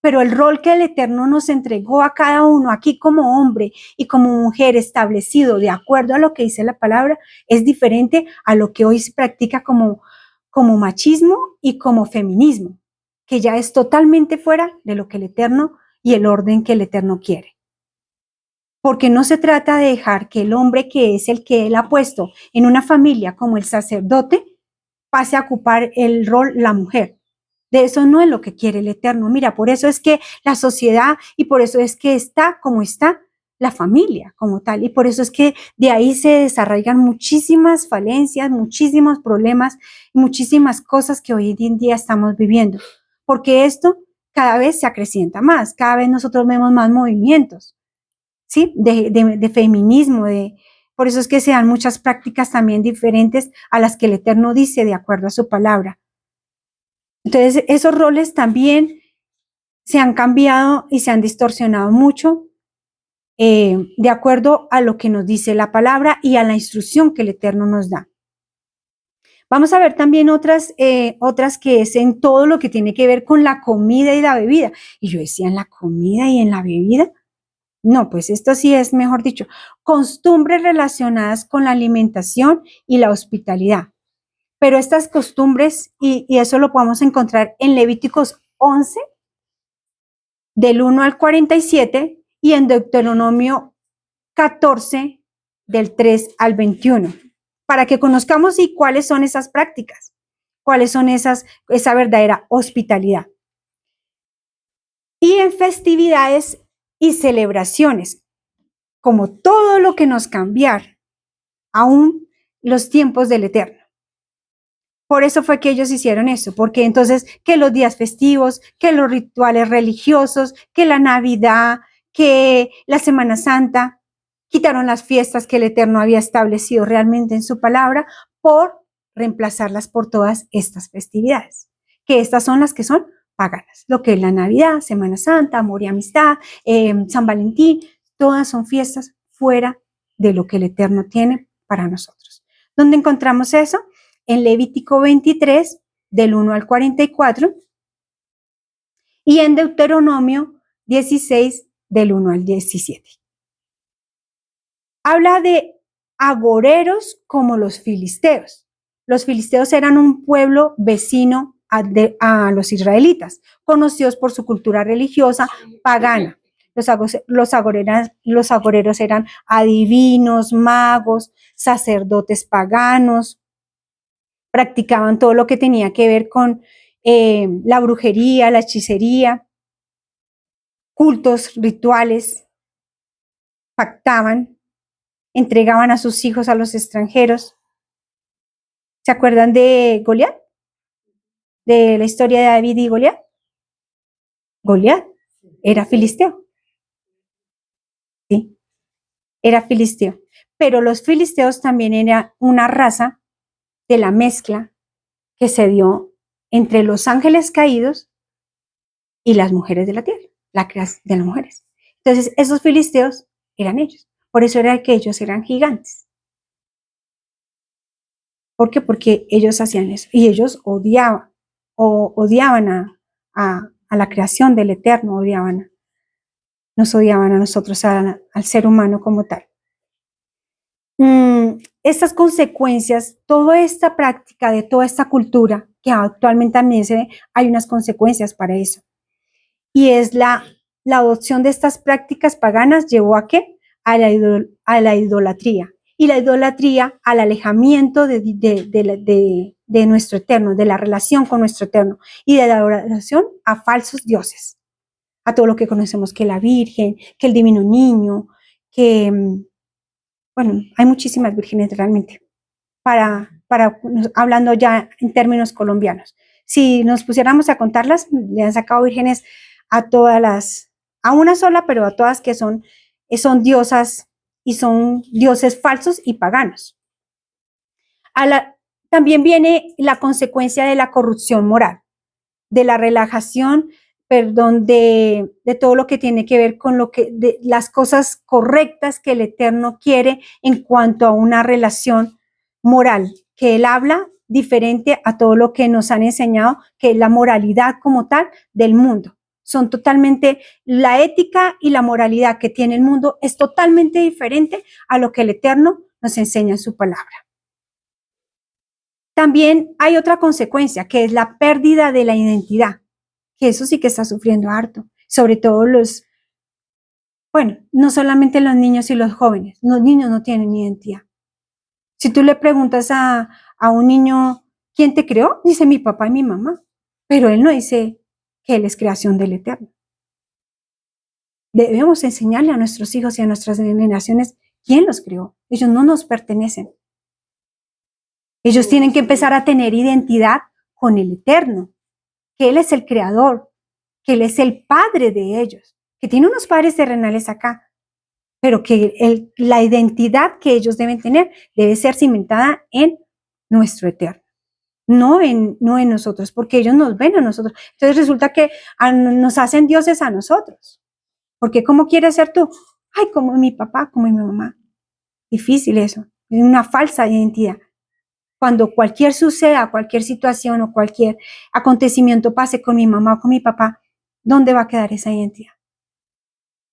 pero el rol que el Eterno nos entregó a cada uno aquí como hombre y como mujer establecido de acuerdo a lo que dice la palabra es diferente a lo que hoy se practica como machismo y como feminismo, que ya es totalmente fuera de lo que el Eterno y el orden que el Eterno quiere. Porque no se trata de dejar que el hombre, que es el que él ha puesto en una familia como el sacerdote, pase a ocupar el rol la mujer. De eso no es lo que quiere el Eterno. Mira, por eso es que la sociedad, y por eso es que está como está la familia como tal, y por eso es que de ahí se desarraigan muchísimas falencias, muchísimos problemas, muchísimas cosas que hoy en día estamos viviendo, porque esto cada vez se acrecienta más, cada vez nosotros vemos más movimientos, ¿sí? De feminismo, por eso es que se dan muchas prácticas también diferentes a las que el Eterno dice de acuerdo a su palabra. Entonces, esos roles también se han cambiado y se han distorsionado mucho de acuerdo a lo que nos dice la palabra y a la instrucción que el Eterno nos da. Vamos a ver también otras que es en todo lo que tiene que ver con la comida y la bebida. Y yo decía, ¿en la comida y en la bebida? No, pues esto sí es, mejor dicho, costumbres relacionadas con la alimentación y la hospitalidad. Pero estas costumbres, y eso lo podemos encontrar en Levíticos 11, del 1 al 47, y en Deuteronomio 14, del 3 al 21, para que conozcamos y cuáles son esas prácticas, cuáles son esa verdadera hospitalidad. Y en festividades y celebraciones, como todo lo que nos cambiar, aún los tiempos del Eterno. Por eso fue que ellos hicieron eso, porque entonces que los días festivos, que los rituales religiosos, que la Navidad, que la Semana Santa, quitaron las fiestas que el Eterno había establecido realmente en su palabra por reemplazarlas por todas estas festividades, que estas son las que son paganas, lo que es la Navidad, Semana Santa, Amor y Amistad, San Valentín, todas son fiestas fuera de lo que el Eterno tiene para nosotros. ¿Dónde encontramos eso? En Levítico 23, del 1 al 44, y en Deuteronomio 16, del 1 al 17. Habla de agoreros como los filisteos. Los filisteos eran un pueblo vecino a los israelitas, conocidos por su cultura religiosa pagana. Los agoreros eran adivinos, magos, sacerdotes paganos, practicaban todo lo que tenía que ver con la brujería, la hechicería, cultos, rituales, pactaban, entregaban a sus hijos a los extranjeros. ¿Se acuerdan de Goliat? De la historia de David y Goliat. Goliat era filisteo. Sí, era filisteo. Pero los filisteos también era una raza de la mezcla que se dio entre los ángeles caídos y las mujeres de la tierra, la creación de las mujeres. Entonces, esos filisteos eran ellos. Por eso era que ellos eran gigantes. ¿Por qué? Porque ellos hacían eso. Y ellos odiaban a la creación del Eterno, nos odiaban a nosotros, al ser humano como tal. Estas consecuencias, toda esta práctica de toda esta cultura, que actualmente también se ve, hay unas consecuencias para eso. Y es la adopción de estas prácticas paganas llevó ¿a qué? A la idolatría. Y la idolatría al alejamiento de nuestro Eterno, de la relación con nuestro Eterno y de la adoración a falsos dioses, a todo lo que conocemos, que la Virgen, que el Divino Niño, que, bueno, hay muchísimas vírgenes realmente, hablando ya en términos colombianos. Si nos pusiéramos a contarlas, le han sacado vírgenes a todas a una sola, pero a todas que son diosas y son dioses falsos y paganos. También viene la consecuencia de la corrupción moral, de la relajación, de todo lo que tiene que ver con las cosas correctas que el Eterno quiere en cuanto a una relación moral, que Él habla diferente a todo lo que nos han enseñado, que es la moralidad como tal del mundo. Son totalmente, la ética y la moralidad que tiene el mundo es totalmente diferente a lo que el Eterno nos enseña en su palabra. También hay otra consecuencia, que es la pérdida de la identidad, que eso sí que está sufriendo harto, sobre todo no solamente los niños y los jóvenes, los niños no tienen identidad. Si tú le preguntas a un niño, ¿quién te creó? Dice mi papá y mi mamá, pero él no dice que él es creación del Eterno. Debemos enseñarle a nuestros hijos y a nuestras generaciones quién los creó. Ellos no nos pertenecen. Ellos tienen que empezar a tener identidad con el Eterno, que Él es el creador, que Él es el padre de ellos, que tiene unos padres terrenales acá, pero que la identidad que ellos deben tener debe ser cimentada en nuestro Eterno, no en nosotros, porque ellos nos ven a nosotros. Entonces resulta que nos hacen dioses a nosotros. Porque ¿cómo quieres ser tú? Ay, como mi papá, como mi mamá. Difícil eso, es una falsa identidad. Cuando cualquier situación o cualquier acontecimiento pase con mi mamá o con mi papá, ¿dónde va a quedar esa identidad?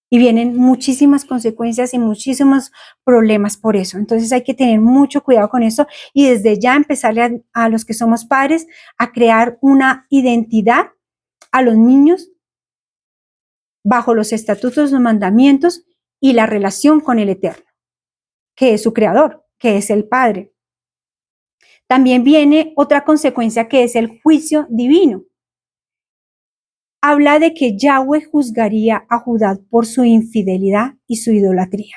Y vienen muchísimas consecuencias y muchísimos problemas por eso. Entonces hay que tener mucho cuidado con eso y desde ya empezarle a los que somos padres a crear una identidad a los niños bajo los estatutos, los mandamientos y la relación con el Eterno, que es su creador, que es el Padre. También viene otra consecuencia que es el juicio divino. Habla de que Yahweh juzgaría a Judá por su infidelidad y su idolatría.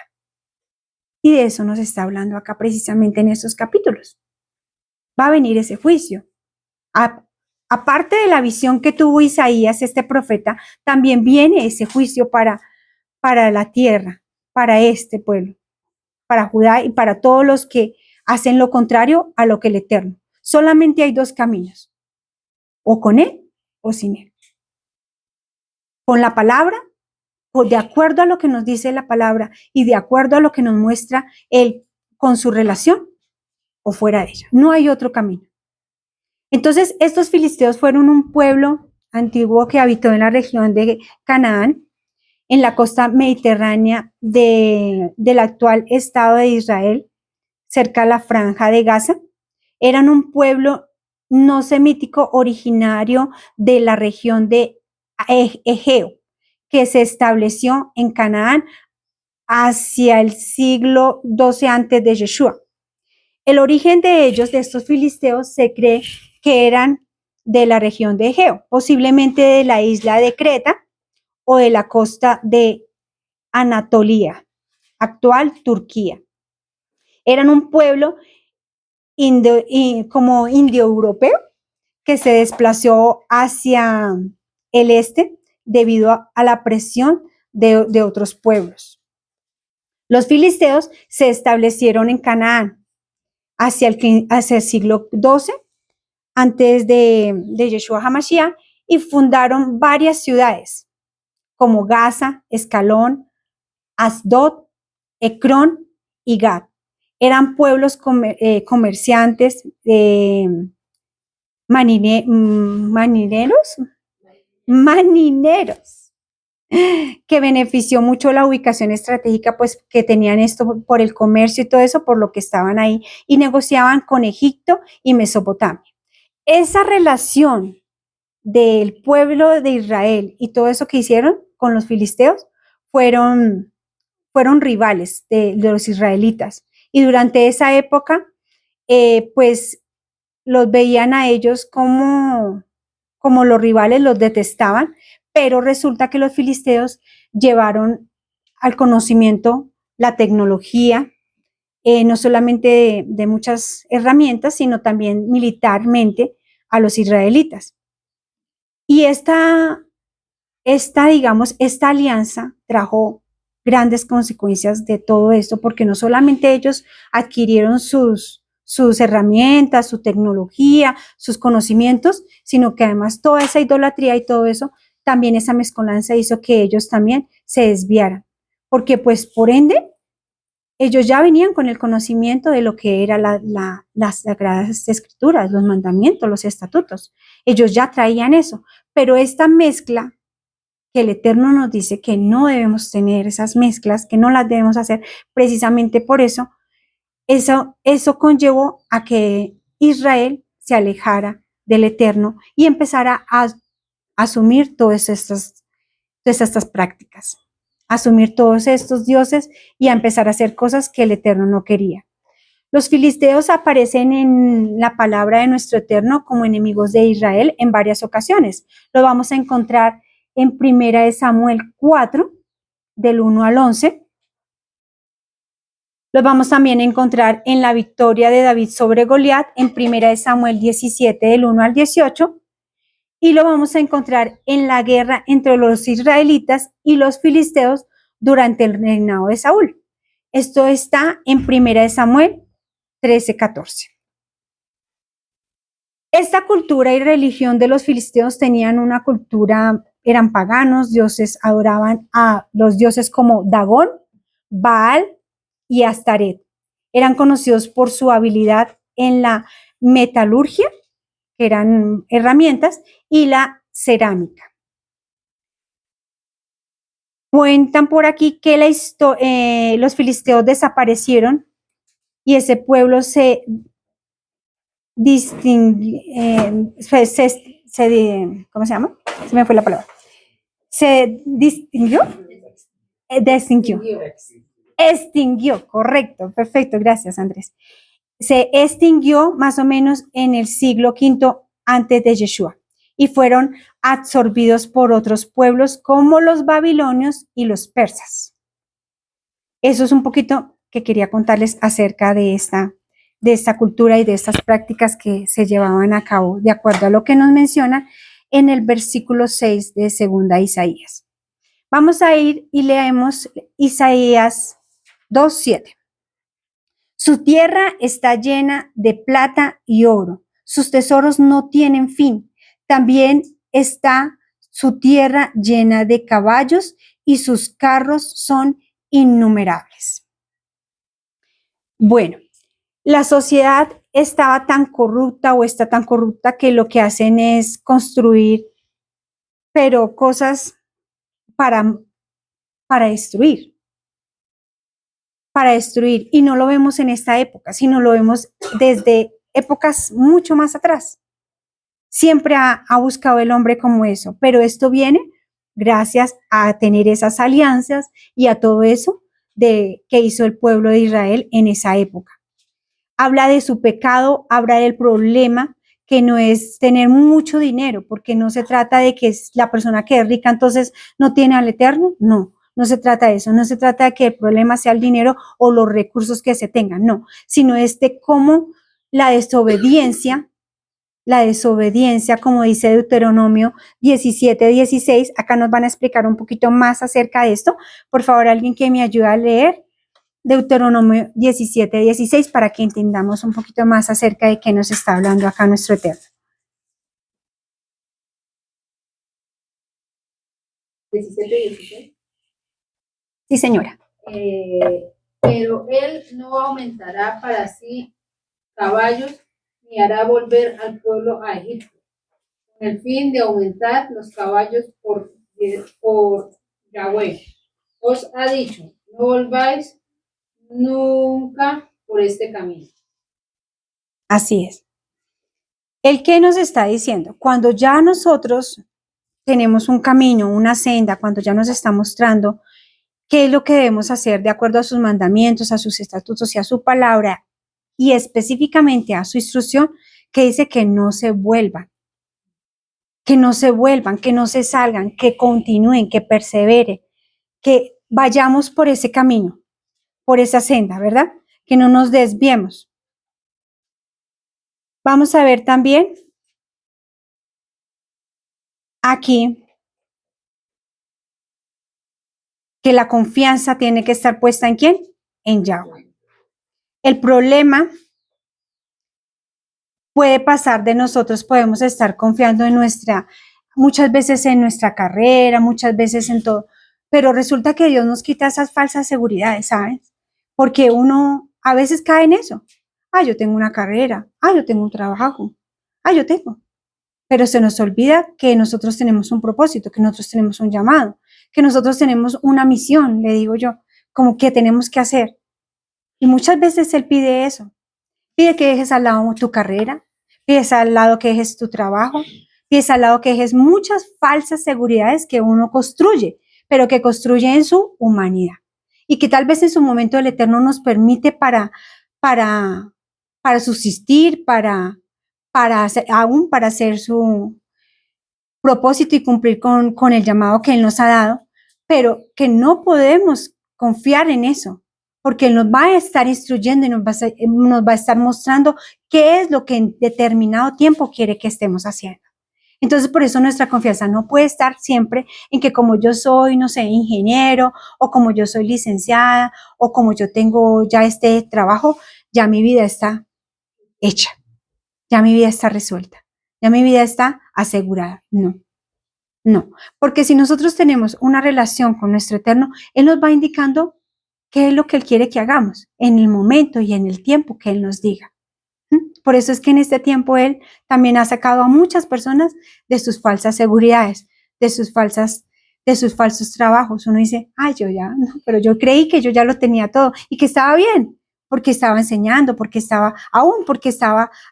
Y de eso nos está hablando acá precisamente en estos capítulos. Va a venir ese juicio. Aparte de la visión que tuvo Isaías, este profeta, también viene ese juicio para la tierra, para este pueblo, para Judá y para todos los que hacen lo contrario a lo que el Eterno. Solamente hay dos caminos, o con Él o sin Él. con la palabra, o de acuerdo a lo que nos dice la palabra y de acuerdo a lo que nos muestra Él con su relación, o fuera de ella. No hay otro camino. Entonces, estos filisteos fueron un pueblo antiguo que habitó en la región de Canaán, en la costa mediterránea del actual Estado de Israel, cerca de la Franja de Gaza. Eran un pueblo no semítico originario de la región de Egeo, que se estableció en Canaán hacia el siglo XII antes de Yeshua. El origen de ellos, de estos filisteos, se cree que eran de la región de Egeo, posiblemente de la isla de Creta o de la costa de Anatolia, actual Turquía. Eran un pueblo como indoeuropeo que se desplazó hacia el este debido a la presión de otros pueblos. Los filisteos se establecieron en Canaán hacia el siglo XII antes de Yeshua HaMashiach y fundaron varias ciudades como Gaza, Escalón, Asdod, Ecrón y Gad. Eran pueblos comerciantes, manineros, que benefició mucho la ubicación estratégica, pues que tenían esto por el comercio y todo eso, por lo que estaban ahí y negociaban con Egipto y Mesopotamia. Esa relación del pueblo de Israel y todo eso que hicieron con los filisteos fueron rivales de los israelitas. Y durante esa época, pues los veían a ellos como los rivales, los detestaban, pero resulta que los filisteos llevaron al conocimiento la tecnología, no solamente de muchas herramientas, sino también militarmente a los israelitas. Y esta alianza trajo grandes consecuencias de todo esto, porque no solamente ellos adquirieron sus herramientas, su tecnología, sus conocimientos, sino que además toda esa idolatría y todo eso, también esa mezcolanza hizo que ellos también se desviaran, porque pues por ende, ellos ya venían con el conocimiento de lo que eran las sagradas escrituras, los mandamientos, los estatutos. Ellos ya traían eso, pero esta mezcla que el Eterno nos dice que no debemos tener esas mezclas, que no las debemos hacer, precisamente por eso, eso conllevó a que Israel se alejara del Eterno y empezara a asumir todas estas prácticas, asumir todos estos dioses y a empezar a hacer cosas que el Eterno no quería. Los filisteos aparecen en la palabra de nuestro Eterno como enemigos de Israel en varias ocasiones. Lo vamos a encontrar en 1 Samuel 4, del 1 al 11. Los vamos también a encontrar en la victoria de David sobre Goliat, en 1 Samuel 17, del 1 al 18. Y lo vamos a encontrar en la guerra entre los israelitas y los filisteos durante el reinado de Saúl. Esto está en 1 Samuel 13, 14. Esta cultura y religión de los filisteos tenían una cultura, eran paganos, dioses, adoraban a los dioses como Dagón, Baal y Astaret. Eran conocidos por su habilidad en la metalurgia, que eran herramientas, y la cerámica. Cuentan por aquí que los filisteos desaparecieron y ese pueblo se distinguió, ¿cómo se llama? Se me fue la palabra. Se distinguió, extinguió, correcto, perfecto, gracias Andrés. Se extinguió más o menos en el siglo V antes de Yeshua y fueron absorbidos por otros pueblos como los babilonios y los persas. Eso es un poquito que quería contarles acerca de esta cultura y de estas prácticas que se llevaban a cabo de acuerdo a lo que nos menciona en el versículo 6 de 2 Isaías. Vamos a ir y leemos Isaías 2:7. Su tierra está llena de plata y oro, sus tesoros no tienen fin. También está su tierra llena de caballos y sus carros son innumerables. Bueno, la sociedad estaba tan corrupta o está tan corrupta que lo que hacen es construir, pero cosas para destruir, y no lo vemos en esta época, sino lo vemos desde épocas mucho más atrás. Siempre ha buscado el hombre como eso, pero esto viene gracias a tener esas alianzas y a todo eso que hizo el pueblo de Israel en esa época. Habla de su pecado, habla del problema que no es tener mucho dinero, porque no se trata de que la persona que es rica entonces no tiene al Eterno, no. No se trata de eso, no se trata de que el problema sea el dinero o los recursos que se tengan, no, sino de cómo la desobediencia, como dice Deuteronomio 17:16, acá nos van a explicar un poquito más acerca de esto. Por favor, alguien que me ayude a leer Deuteronomio 17:16 para que entendamos un poquito más acerca de qué nos está hablando acá nuestro Eterno. 17:16. Sí, señora. Pero él no aumentará para sí caballos, ni hará volver al pueblo a Egipto, con el fin de aumentar los caballos por Yahweh. Os ha dicho, no volváis nunca por este camino. Así es. ¿El qué nos está diciendo? Cuando ya nosotros tenemos un camino, una senda, cuando ya nos está mostrando qué es lo que debemos hacer de acuerdo a sus mandamientos, a sus estatutos y a su palabra, y específicamente a su instrucción, que dice que no se vuelvan, que no se salgan, que continúen, que perseveren, que vayamos por ese camino, por esa senda, ¿verdad? Que no nos desviemos. Vamos a ver también aquí que la confianza tiene que estar puesta ¿en quién? En Yahweh. El problema puede pasar de nosotros, podemos estar confiando muchas veces en nuestra carrera, muchas veces en todo, pero resulta que Dios nos quita esas falsas seguridades, ¿sabes? Porque uno a veces cae en eso. Yo tengo una carrera, yo tengo un trabajo, yo tengo. Pero se nos olvida que nosotros tenemos un propósito, que nosotros tenemos un llamado, que nosotros tenemos una misión, le digo yo, como que tenemos que hacer. Y muchas veces Él pide eso. Pide que dejes al lado tu carrera, pides al lado que dejes tu trabajo, pides al lado que dejes muchas falsas seguridades que uno construye, pero que construye en su humanidad. Y que tal vez en su momento el Eterno nos permite para subsistir, para hacer su propósito y cumplir con el llamado que Él nos ha dado, pero que no podemos confiar en eso, porque Él nos va a estar instruyendo y nos va a estar mostrando qué es lo que en determinado tiempo quiere que estemos haciendo. Entonces, por eso nuestra confianza no puede estar siempre en que como yo soy, no sé, ingeniero, o como yo soy licenciada, o como yo tengo ya este trabajo, ya mi vida está hecha, ya mi vida está resuelta, ya mi vida está asegurada. No, porque si nosotros tenemos una relación con nuestro Eterno, Él nos va indicando qué es lo que Él quiere que hagamos en el momento y en el tiempo que Él nos diga. Por eso es que en este tiempo Él también ha sacado a muchas personas de sus falsas seguridades, de sus falsos trabajos. Uno dice, pero yo creí que yo ya lo tenía todo y que estaba bien, porque estaba enseñando, porque estaba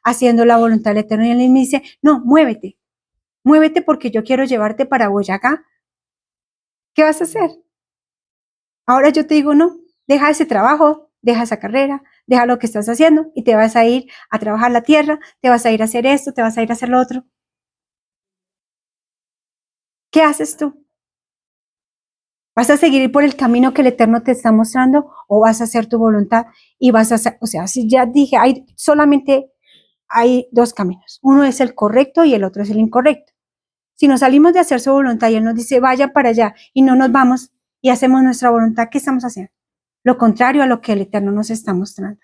haciendo la voluntad del Eterno. Y Él me dice, no, muévete porque yo quiero llevarte para Boyacá. ¿Qué vas a hacer? Ahora yo te digo, no, deja ese trabajo, deja esa carrera, deja lo que estás haciendo y te vas a ir a trabajar la tierra, te vas a ir a hacer esto, te vas a ir a hacer lo otro. ¿Qué haces tú? ¿Vas a seguir por el camino que el Eterno te está mostrando o vas a hacer tu voluntad y vas a hacer, si ya dije, solamente hay dos caminos. Uno es el correcto y el otro es el incorrecto. Si nos salimos de hacer su voluntad y Él nos dice, vaya para allá y no nos vamos y hacemos nuestra voluntad, ¿qué estamos haciendo? Lo contrario a lo que el Eterno nos está mostrando.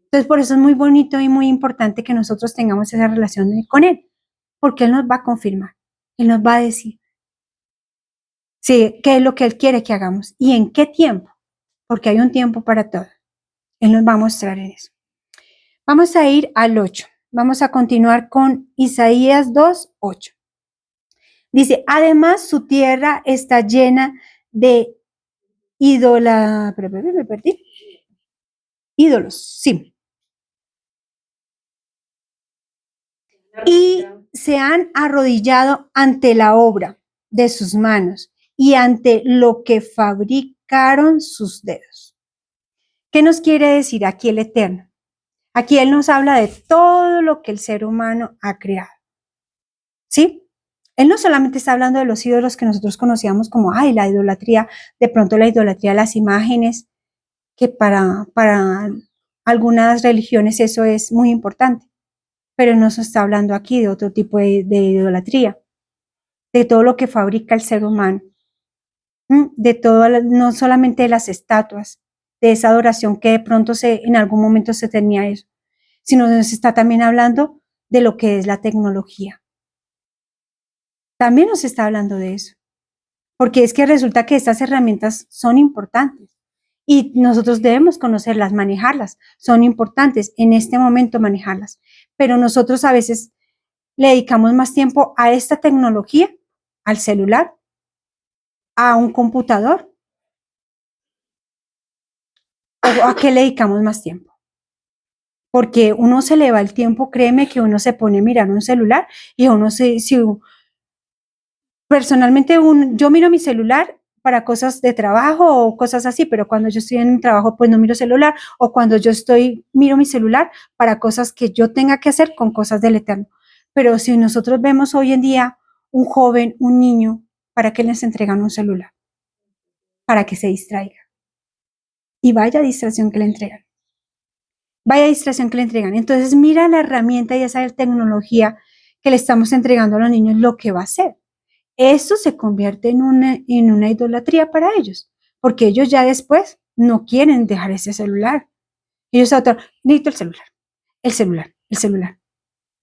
Entonces, por eso es muy bonito y muy importante que nosotros tengamos esa relación con Él, porque Él nos va a confirmar, Él nos va a decir, Sí, qué es lo que Él quiere que hagamos y en qué tiempo, porque hay un tiempo para todo. Él nos va a mostrar en eso. Vamos a ir al 8. Vamos a continuar con Isaías 2, 8. Dice, además su tierra está llena de ídolos, sí. Y se han arrodillado ante la obra de sus manos y ante lo que fabricaron sus dedos. ¿Qué nos quiere decir aquí el Eterno? Aquí Él nos habla de todo lo que el ser humano ha creado. ¿Sí? Él no solamente está hablando de los ídolos que nosotros conocíamos como, la idolatría, de pronto la idolatría de las imágenes, que para algunas religiones eso es muy importante, pero no se está hablando aquí de otro tipo de idolatría, de todo lo que fabrica el ser humano, de todo, no solamente de las estatuas, de esa adoración que de pronto en algún momento se tenía eso, sino se está también hablando de lo que es la tecnología. También nos está hablando de eso, porque es que resulta que estas herramientas son importantes y nosotros debemos conocerlas, manejarlas, son importantes en este momento manejarlas, pero nosotros a veces le dedicamos más tiempo a esta tecnología, al celular, a un computador, o a qué le dedicamos más tiempo. Porque uno se le va el tiempo, créeme que uno se pone a mirar un celular y uno personalmente yo miro mi celular para cosas de trabajo o cosas así, pero cuando yo estoy en el trabajo pues no miro celular, o cuando miro mi celular para cosas que yo tenga que hacer con cosas del Eterno. Pero si nosotros vemos hoy en día un joven, un niño, ¿para qué les entregan un celular? Para que se distraiga. Y vaya distracción que le entregan. Vaya distracción que le entregan. Entonces mira la herramienta y esa tecnología que le estamos entregando a los niños, lo que va a hacer. Eso se convierte en una idolatría para ellos, porque ellos ya después no quieren dejar ese celular. Ellos necesito el celular, el celular.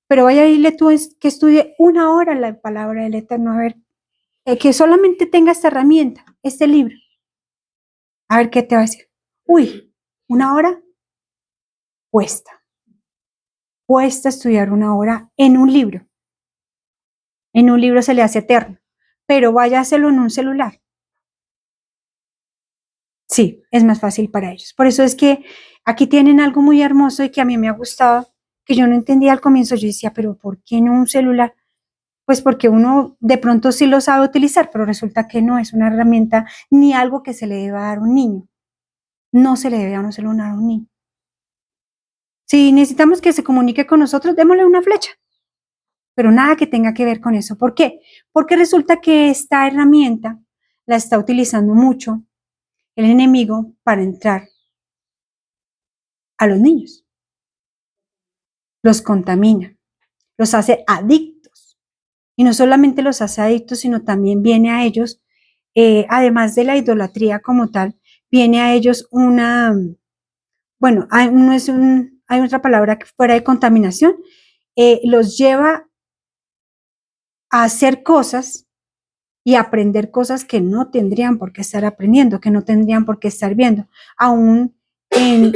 Pero vaya y dile tú que estudie 1 hora la palabra del Eterno, a ver, que solamente tenga esta herramienta, este libro. A ver qué te va a decir. Uy, 1 hora cuesta. Cuesta estudiar 1 hora en un libro. En un libro se le hace eterno, pero vaya a hacerlo en un celular. Sí, es más fácil para ellos. Por eso es que aquí tienen algo muy hermoso y que a mí me ha gustado, que yo no entendía al comienzo. Yo decía, pero ¿por qué no un celular? Pues porque uno de pronto sí lo sabe utilizar, pero resulta que no es una herramienta ni algo que se le deba dar a un niño. No se le debe dar un celular a un niño. Si necesitamos que se comunique con nosotros, démosle una flecha, pero nada que tenga que ver con eso. ¿Por qué? Porque resulta que esta herramienta la está utilizando mucho el enemigo para entrar a los niños. Los contamina, los hace adictos. Y no solamente los hace adictos, sino también viene a ellos, además de la idolatría como tal, viene a ellos hay otra palabra que fuera de contaminación, los lleva a hacer cosas y aprender cosas que no tendrían por qué estar aprendiendo, que no tendrían por qué estar viendo.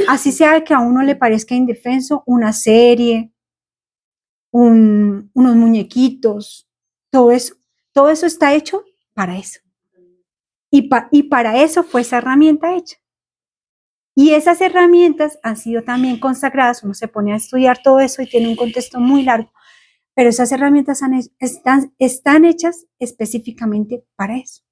Así sea que a uno le parezca indefenso, una serie, unos muñequitos, todo eso está hecho para eso. Y para eso fue esa herramienta hecha. Y esas herramientas han sido también consagradas, uno se pone a estudiar todo eso y tiene un contexto muy largo, pero esas herramientas están hechas específicamente para eso.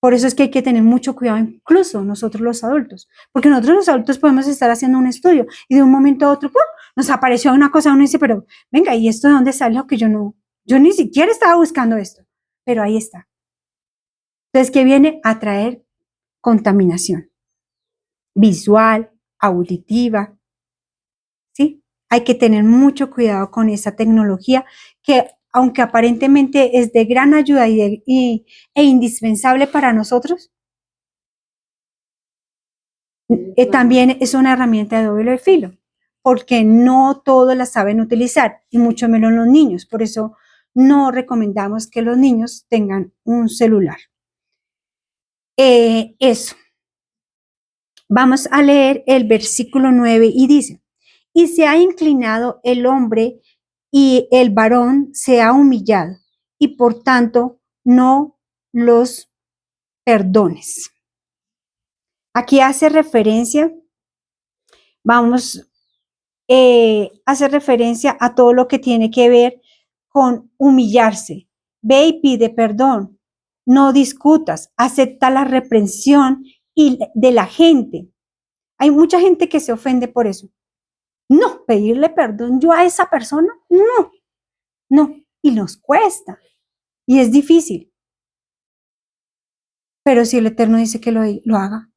Por eso es que hay que tener mucho cuidado, incluso nosotros los adultos, porque nosotros los adultos podemos estar haciendo un estudio y de un momento a otro ¡pum!, nos apareció una cosa, uno dice, pero venga, ¿y esto de dónde salió? Que yo ni siquiera estaba buscando esto, pero ahí está. Entonces, ¿qué viene? A traer contaminación visual, auditiva, ¿sí? Hay que tener mucho cuidado con esa tecnología que, aunque aparentemente es de gran ayuda e indispensable para nosotros, también es una herramienta de doble filo, porque no todos la saben utilizar, y mucho menos los niños. Por eso no recomendamos que los niños tengan un celular. Eso. Vamos a leer el versículo 9 y dice, y se ha inclinado el hombre y el varón se ha humillado, y por tanto no los perdones. Aquí hace referencia, hace referencia a todo lo que tiene que ver con humillarse. Ve y pide perdón. No discutas, acepta la reprensión de la gente. Hay mucha gente que se ofende por eso. No, pedirle perdón yo a esa persona, no. Y nos cuesta. Y es difícil. Pero si el Eterno dice que lo haga,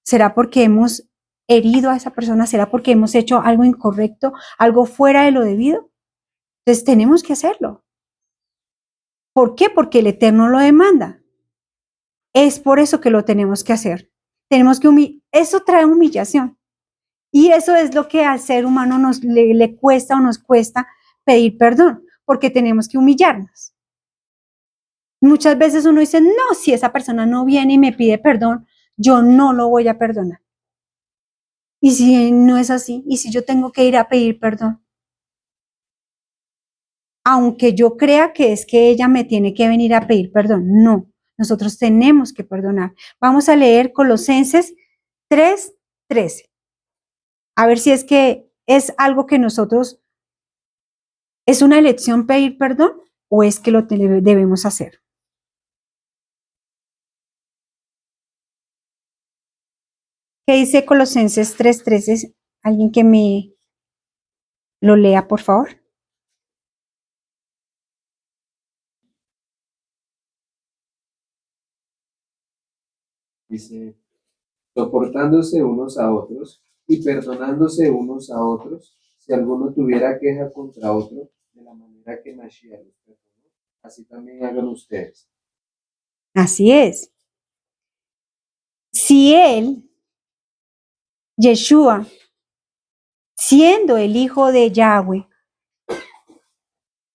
¿será porque hemos herido a esa persona? ¿Será porque hemos hecho algo incorrecto, algo fuera de lo debido? Entonces tenemos que hacerlo. ¿Por qué? Porque el Eterno lo demanda. Es por eso que lo tenemos que hacer. Tenemos que eso trae humillación. Y eso es lo que al ser humano le cuesta o nos cuesta pedir perdón, porque tenemos que humillarnos. Muchas veces uno dice, no, si esa persona no viene y me pide perdón, yo no lo voy a perdonar. Y si no es así, y si yo tengo que ir a pedir perdón, aunque yo crea que es que ella me tiene que venir a pedir perdón, no, nosotros tenemos que perdonar. Vamos a leer Colosenses 3:13. A ver si es que es algo que nosotros, ¿es una elección pedir perdón o es que lo debemos hacer? ¿Qué dice Colosenses 3:13? ¿Alguien que me lo lea, por favor? Dice, soportándose unos a otros y perdonándose unos a otros, si alguno tuviera queja contra otro, de la manera que Mashiach los perdonó, así también hagan ustedes. Así es. Si él, Yeshua, siendo el hijo de Yahweh,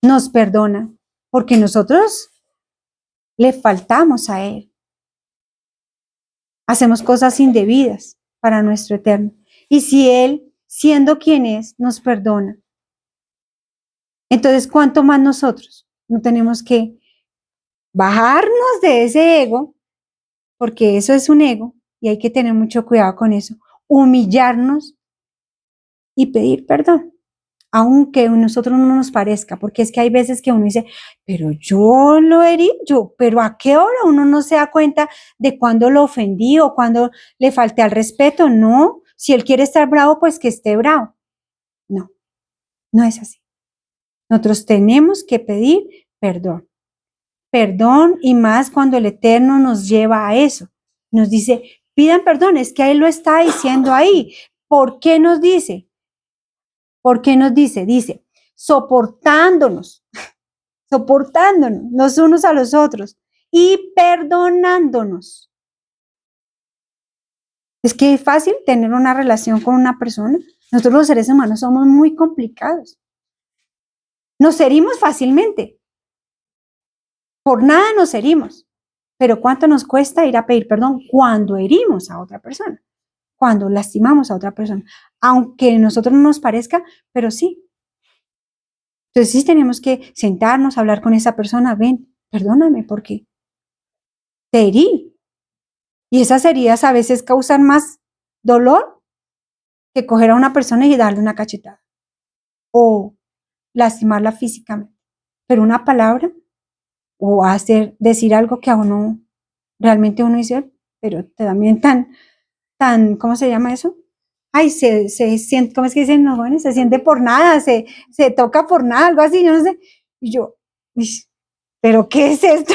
nos perdona, porque nosotros le faltamos a él. Hacemos cosas indebidas para nuestro eterno. Y si él, siendo quien es, nos perdona, entonces, ¿cuánto más nosotros? No tenemos que bajarnos de ese ego, porque eso es un ego y hay que tener mucho cuidado con eso. Humillarnos y pedir perdón, aunque a nosotros no nos parezca, porque es que hay veces que uno dice, pero yo lo herí, pero ¿a qué hora uno no se da cuenta de cuándo lo ofendí o cuándo le falté al respeto? No, si él quiere estar bravo, pues que esté bravo. No, no es así. Nosotros tenemos que pedir perdón. Perdón y más cuando el Eterno nos lleva a eso. Nos dice, pidan perdón, es que Él lo está diciendo ahí. ¿Por qué nos dice? ¿Por qué nos dice? Dice, soportándonos los unos a los otros y perdonándonos. Es que es fácil tener una relación con una persona. Nosotros los seres humanos somos muy complicados. Nos herimos fácilmente. Por nada nos herimos. Pero ¿cuánto nos cuesta ir a pedir perdón cuando herimos a otra persona? Cuando lastimamos a otra persona. Aunque a nosotros no nos parezca, pero sí. Entonces sí tenemos que sentarnos, hablar con esa persona. Ven, perdóname porque te herí. Y esas heridas a veces causan más dolor que coger a una persona y darle una cachetada. O lastimarla físicamente. Pero una palabra o decir algo que a uno realmente uno dice, pero también tan, ¿cómo se llama eso? Ay, se siente, ¿cómo es que dicen los jóvenes? Se siente por nada, se toca por nada, algo así, yo no sé. Y yo, ¿pero qué es esto?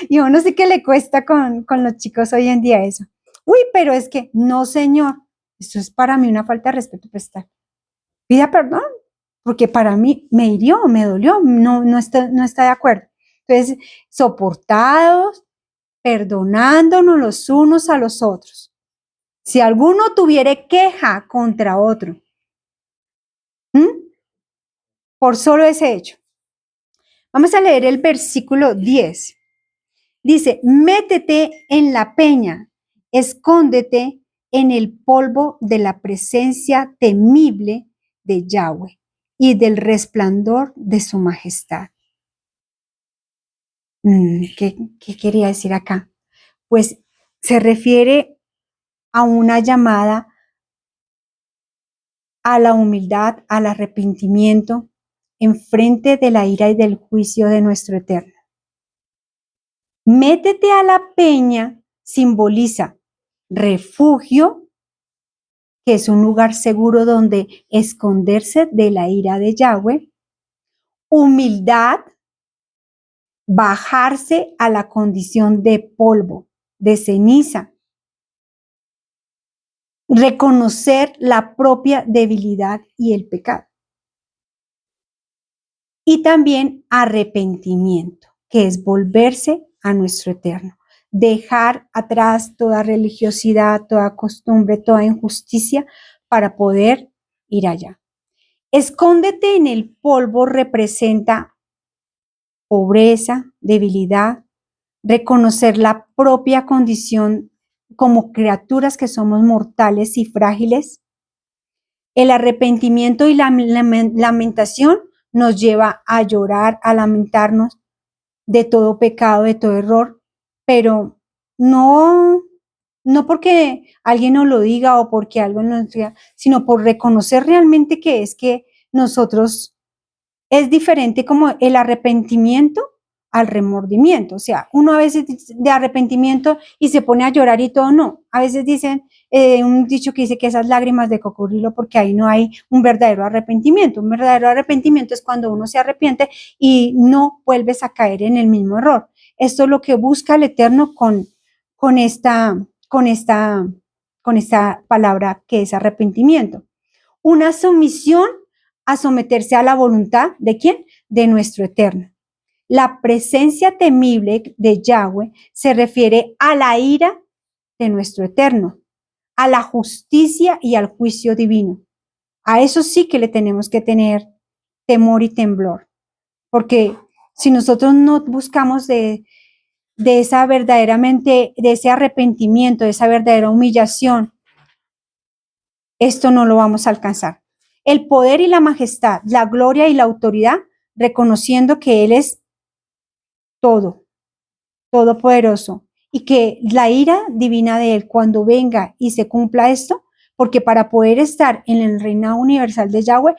Y uno sí que le cuesta con los chicos hoy en día eso. Uy, pero es que, no, señor, eso es para mí una falta de respeto, pues está. Pida perdón, porque para mí me hirió, me dolió, no está de acuerdo. Entonces, soportados, perdonándonos los unos a los otros. Si alguno tuviere queja contra otro, por solo ese hecho. Vamos a leer el versículo 10. Dice, métete en la peña, escóndete en el polvo de la presencia temible de Yahweh y del resplandor de su majestad. ¿Qué quería decir acá? Pues se refiere a una llamada a la humildad, al arrepentimiento, en frente de la ira y del juicio de nuestro Eterno. Métete a la peña simboliza refugio, que es un lugar seguro donde esconderse de la ira de Yahweh, humildad, bajarse a la condición de polvo, de ceniza, reconocer la propia debilidad y el pecado. Y también arrepentimiento, que es volverse a nuestro Eterno, dejar atrás toda religiosidad, toda costumbre, toda injusticia para poder ir allá. Escóndete en el polvo representa pobreza, debilidad, reconocer la propia condición como criaturas que somos mortales y frágiles. El arrepentimiento y la lamentación nos lleva a llorar, a lamentarnos de todo pecado, de todo error, pero no porque alguien nos lo diga o porque algo nos diga, sino por reconocer realmente que es que nosotros es diferente como el arrepentimiento al remordimiento. O sea, uno a veces de arrepentimiento y se pone a llorar y todo, no. A veces dicen un dicho que dice que esas lágrimas de cocodrilo, porque ahí no hay un verdadero arrepentimiento. Un verdadero arrepentimiento es cuando uno se arrepiente y no vuelves a caer en el mismo error. Esto es lo que busca el Eterno con esta palabra que es arrepentimiento. Una sumisión a someterse a la voluntad ¿de quién? De nuestro Eterno. La presencia temible de Yahweh se refiere a la ira de nuestro Eterno, a la justicia y al juicio divino. A eso sí que le tenemos que tener temor y temblor, porque si nosotros no buscamos de esa verdaderamente, de ese arrepentimiento, de esa verdadera humillación, esto no lo vamos a alcanzar. El poder y la majestad, la gloria y la autoridad, reconociendo que Él es todo, todopoderoso, y que la ira divina de Él, cuando venga y se cumpla esto, porque para poder estar en el reinado universal de Yahweh,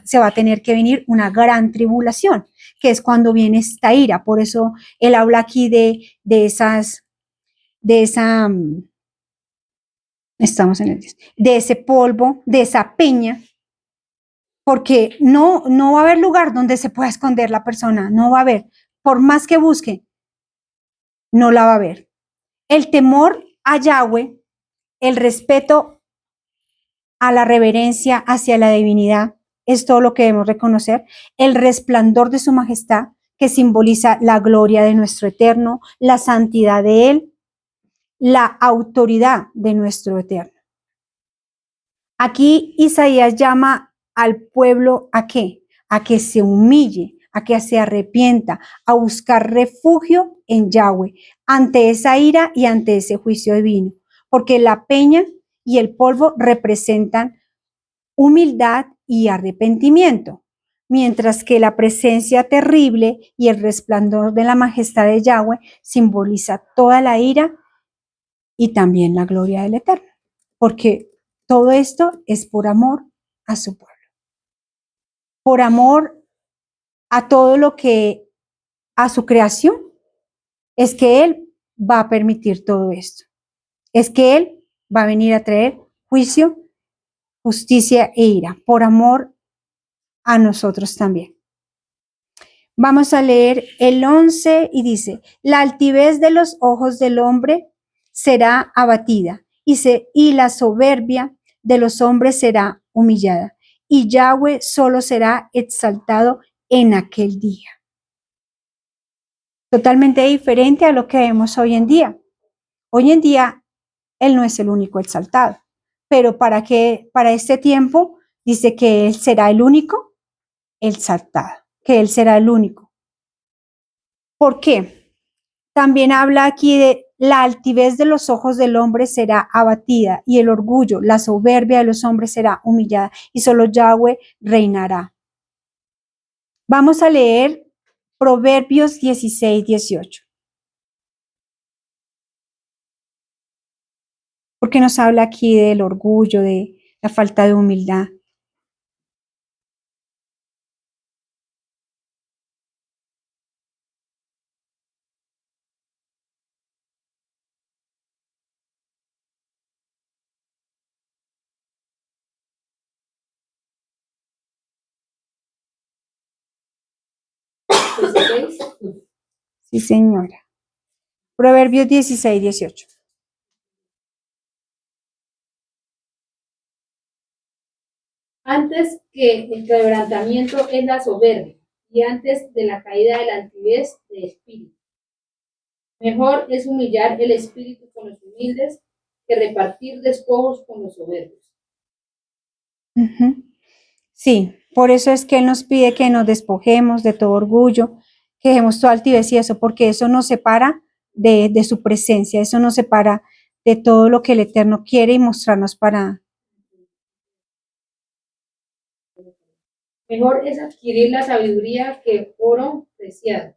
se va a tener que venir una gran tribulación, que es cuando viene esta ira. Por eso Él habla aquí de ese polvo, de esa peña, porque no va a haber lugar donde se pueda esconder la persona, no va a haber, por más que busque, no la va a ver. El temor a Yahweh, el respeto a la reverencia hacia la divinidad, es todo lo que debemos reconocer. El resplandor de su majestad, que simboliza la gloria de nuestro Eterno, la santidad de Él, la autoridad de nuestro Eterno. Aquí Isaías llama al pueblo ¿a qué? A que se humille, a que se arrepienta, a buscar refugio en Yahweh, ante esa ira y ante ese juicio divino, porque la peña y el polvo representan humildad y arrepentimiento, mientras que la presencia terrible y el resplandor de la majestad de Yahweh simboliza toda la ira y también la gloria del Eterno, porque todo esto es por amor a su pueblo, por amor a todo lo que, a su creación, es que Él va a permitir todo esto. Es que Él va a venir a traer juicio, justicia e ira, por amor a nosotros también. Vamos a leer el 11 y dice, la altivez de los ojos del hombre será abatida y la soberbia de los hombres será humillada, y Yahweh solo será exaltado en aquel día. Totalmente diferente a lo que vemos hoy en día. Hoy en día, Él no es el único exaltado, pero para este tiempo dice que Él será el único exaltado, que Él será el único. ¿Por qué? También habla aquí de la altivez de los ojos del hombre será abatida y el orgullo, la soberbia de los hombres será humillada y solo Yahweh reinará. Vamos a leer Proverbios 16, 18. Porque nos habla aquí del orgullo, de la falta de humildad. Sí, señora. Proverbios 16, 18. Antes que el quebrantamiento es la soberbia, y antes de la caída de la altivez de espíritu. Mejor es humillar el espíritu con los humildes que repartir despojos con los soberbios. Sí, por eso es que Él nos pide que nos despojemos de todo orgullo, que dejemos toda altivez y eso, porque eso nos separa de su presencia, eso nos separa de todo lo que el Eterno quiere y mostrarnos para... Mejor es adquirir la sabiduría que oro preciado,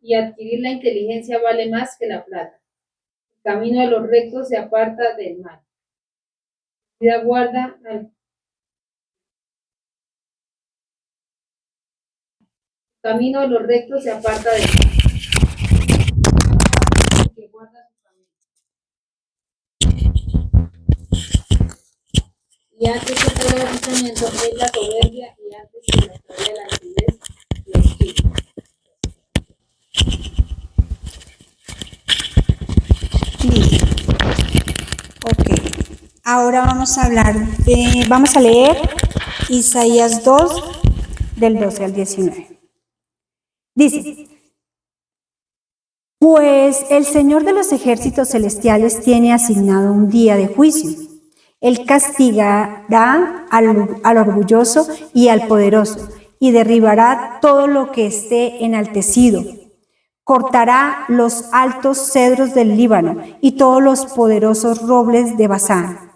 y adquirir la inteligencia vale más que la plata. El camino de los rectos se aparta del mal. Vida guarda al camino de los rectos se aparta del mal. Que guarda su camino. Y antes que todo el pensamiento es la soberbia, y antes que la caída de la altivez, el espíritu. Listo. Ok. Ahora vamos a leer Isaías 2, del 12 al 19. Dice, pues el Señor de los ejércitos celestiales tiene asignado un día de juicio. Él castigará al orgulloso y al poderoso, y derribará todo lo que esté enaltecido. Cortará los altos cedros del Líbano y todos los poderosos robles de Basán.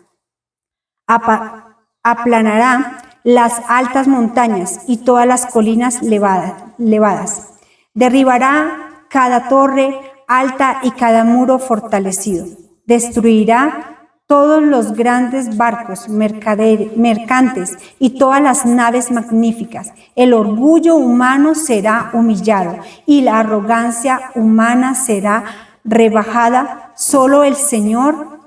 Aplanará las altas montañas y todas las colinas levadas. Derribará cada torre alta y cada muro fortalecido. Destruirá todos los grandes barcos mercantes y todas las naves magníficas. El orgullo humano será humillado y la arrogancia humana será rebajada. Solo el Señor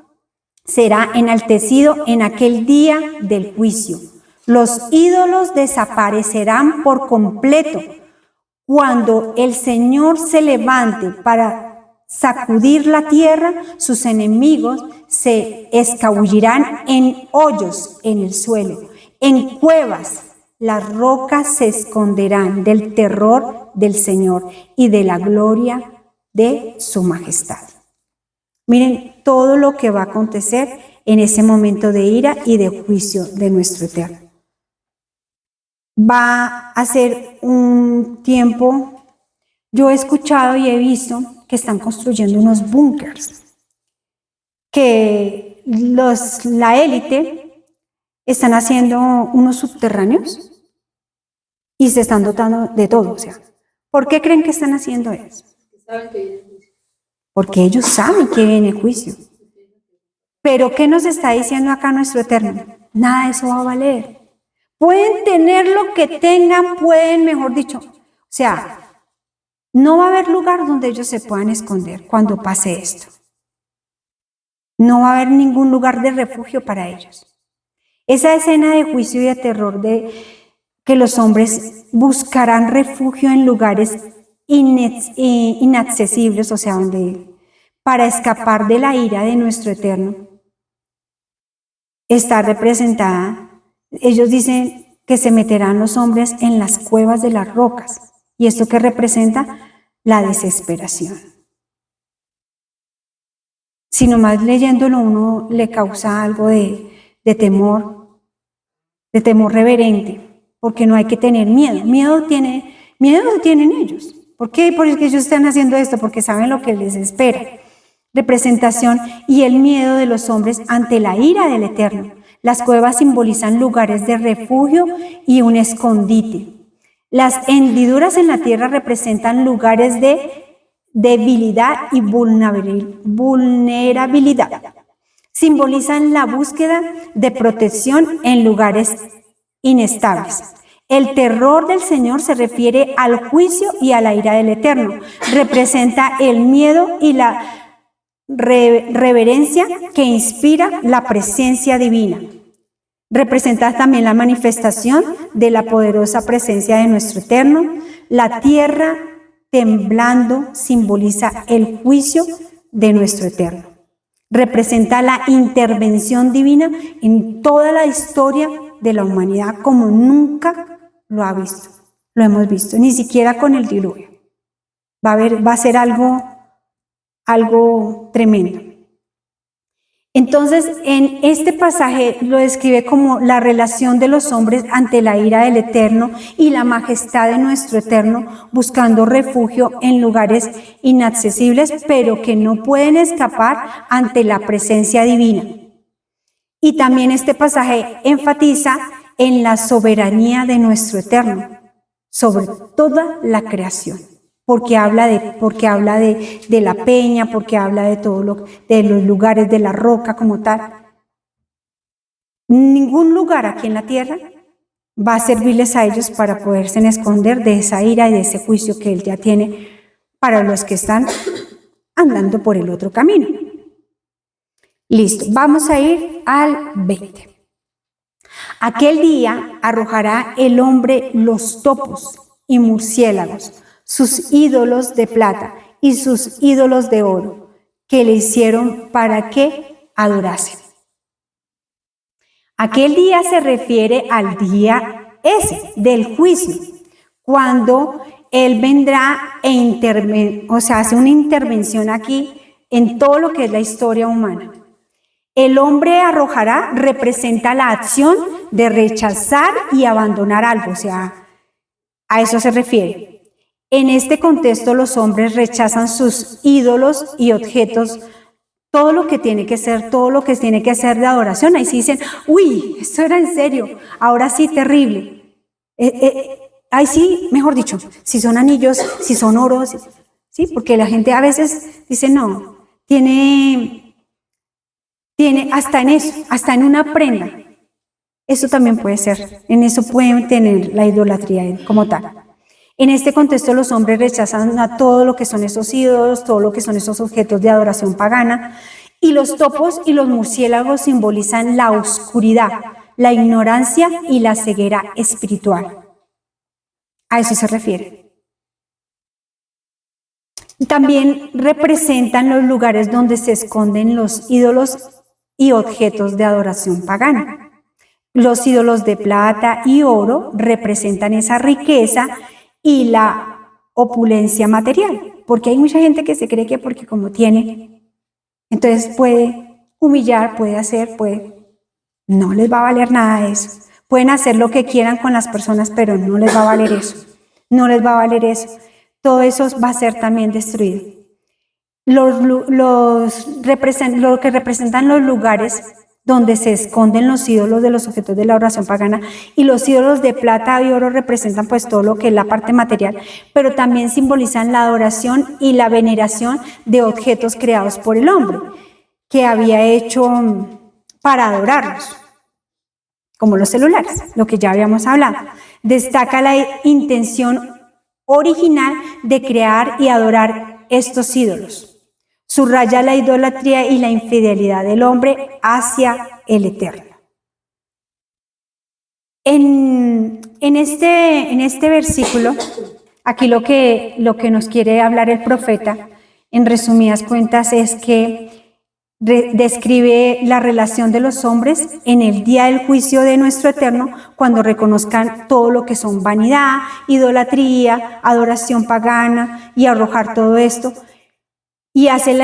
será enaltecido en aquel día del juicio. Los ídolos desaparecerán por completo. Cuando el Señor se levante para sacudir la tierra, sus enemigos se escabullirán en hoyos en el suelo, en cuevas. Las rocas se esconderán del terror del Señor y de la gloria de su majestad. Miren todo lo que va a acontecer en ese momento de ira y de juicio de nuestro Eterno. Va a ser un tiempo, yo he escuchado y he visto que están construyendo unos búnkers, que la élite están haciendo unos subterráneos y se están dotando de todo. O sea, ¿por qué creen que están haciendo eso? Porque ellos saben que viene el juicio. Pero ¿qué nos está diciendo acá nuestro Eterno? Nada de eso va a valer. Pueden tener lo que tengan, pueden, mejor dicho, o sea, no va a haber lugar donde ellos se puedan esconder cuando pase esto. No va a haber ningún lugar de refugio para ellos. Esa escena de juicio y de terror de que los hombres buscarán refugio en lugares inaccesibles, o sea, para escapar de la ira de nuestro Eterno, está representada. Ellos dicen que se meterán los hombres en las cuevas de las rocas. ¿Y esto qué representa? La desesperación. Si nomás leyéndolo uno le causa algo de temor reverente, porque no hay que tener miedo. Miedo tienen ellos. ¿Por qué? Porque ellos están haciendo esto, porque saben lo que les espera. Representación y el miedo de los hombres ante la ira del Eterno. Las cuevas simbolizan lugares de refugio y un escondite. Las hendiduras en la tierra representan lugares de debilidad y vulnerabilidad. Simbolizan la búsqueda de protección en lugares inestables. El terror del Señor se refiere al juicio y a la ira del Eterno. Representa el miedo y la reverencia que inspira la presencia divina. Representa también la manifestación de la poderosa presencia de nuestro Eterno. La tierra temblando simboliza el juicio de nuestro Eterno. Representa la intervención divina en toda la historia de la humanidad como nunca lo hemos visto, ni siquiera con el diluvio. Va a ser algo tremendo. Entonces, en este pasaje lo describe como la relación de los hombres ante la ira del Eterno y la majestad de nuestro Eterno, buscando refugio en lugares inaccesibles, pero que no pueden escapar ante la presencia divina. Y también este pasaje enfatiza en la soberanía de nuestro Eterno sobre toda la creación. Porque habla de la peña, porque habla de de los lugares de la roca como tal. Ningún lugar aquí en la tierra va a servirles a ellos para poderse esconder de esa ira y de ese juicio que Él ya tiene para los que están andando por el otro camino. Listo, vamos a ir al 20. Aquel día arrojará el hombre los topos y murciélagos, sus ídolos de plata y sus ídolos de oro, que le hicieron para que adorasen. Aquel día se refiere al día ese, del juicio, cuando Él vendrá hace una intervención aquí en todo lo que es la historia humana. El hombre arrojará representa la acción de rechazar y abandonar algo, o sea, a eso se refiere. En este contexto, los hombres rechazan sus ídolos y objetos, todo lo que tiene que ser de adoración. Ahí sí dicen, uy, esto era en serio, ahora sí, terrible. Ahí sí, mejor dicho, si son anillos, si son oros, sí, porque la gente a veces dice, no, tiene hasta en eso, hasta en una prenda. Eso también puede ser, en eso pueden tener la idolatría como tal. En este contexto, los hombres rechazan a todo lo que son esos ídolos, todo lo que son esos objetos de adoración pagana, y los topos y los murciélagos simbolizan la oscuridad, la ignorancia y la ceguera espiritual. A eso se refiere. También representan los lugares donde se esconden los ídolos y objetos de adoración pagana. Los ídolos de plata y oro representan esa riqueza y la opulencia material, porque hay mucha gente que se cree que porque como tiene, entonces puede humillar, no les va a valer nada de eso. Pueden hacer lo que quieran con las personas, pero no les va a valer eso, Todo eso va a ser también destruido. Lo que representan los lugares donde se esconden los ídolos de los objetos de la oración pagana, y los ídolos de plata y oro representan pues todo lo que es la parte material, pero también simbolizan la adoración y la veneración de objetos creados por el hombre, que había hecho para adorarlos, como los celulares, lo que ya habíamos hablado. Destaca la intención original de crear y adorar estos ídolos. Subraya la idolatría y la infidelidad del hombre hacia el Eterno. En este versículo, aquí lo que nos quiere hablar el profeta, en resumidas cuentas, es que describe la relación de los hombres en el día del juicio de nuestro Eterno, cuando reconozcan todo lo que son vanidad, idolatría, adoración pagana, y arrojar todo esto. Y hace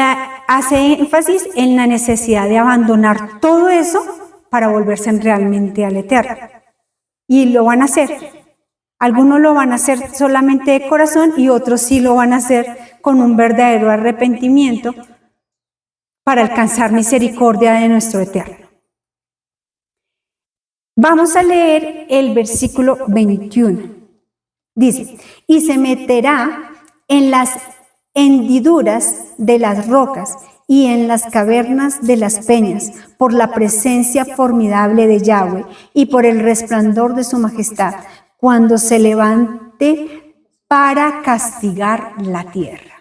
énfasis en la necesidad de abandonar todo eso para volverse realmente al Eterno. Y lo van a hacer. Algunos lo van a hacer solamente de corazón y otros sí lo van a hacer con un verdadero arrepentimiento para alcanzar misericordia de nuestro Eterno. Vamos a leer el versículo 21. Dice, y se meterá en las hendiduras de las rocas y en las cavernas de las peñas, por la presencia formidable de Yahweh y por el resplandor de su majestad, cuando se levante para castigar la tierra.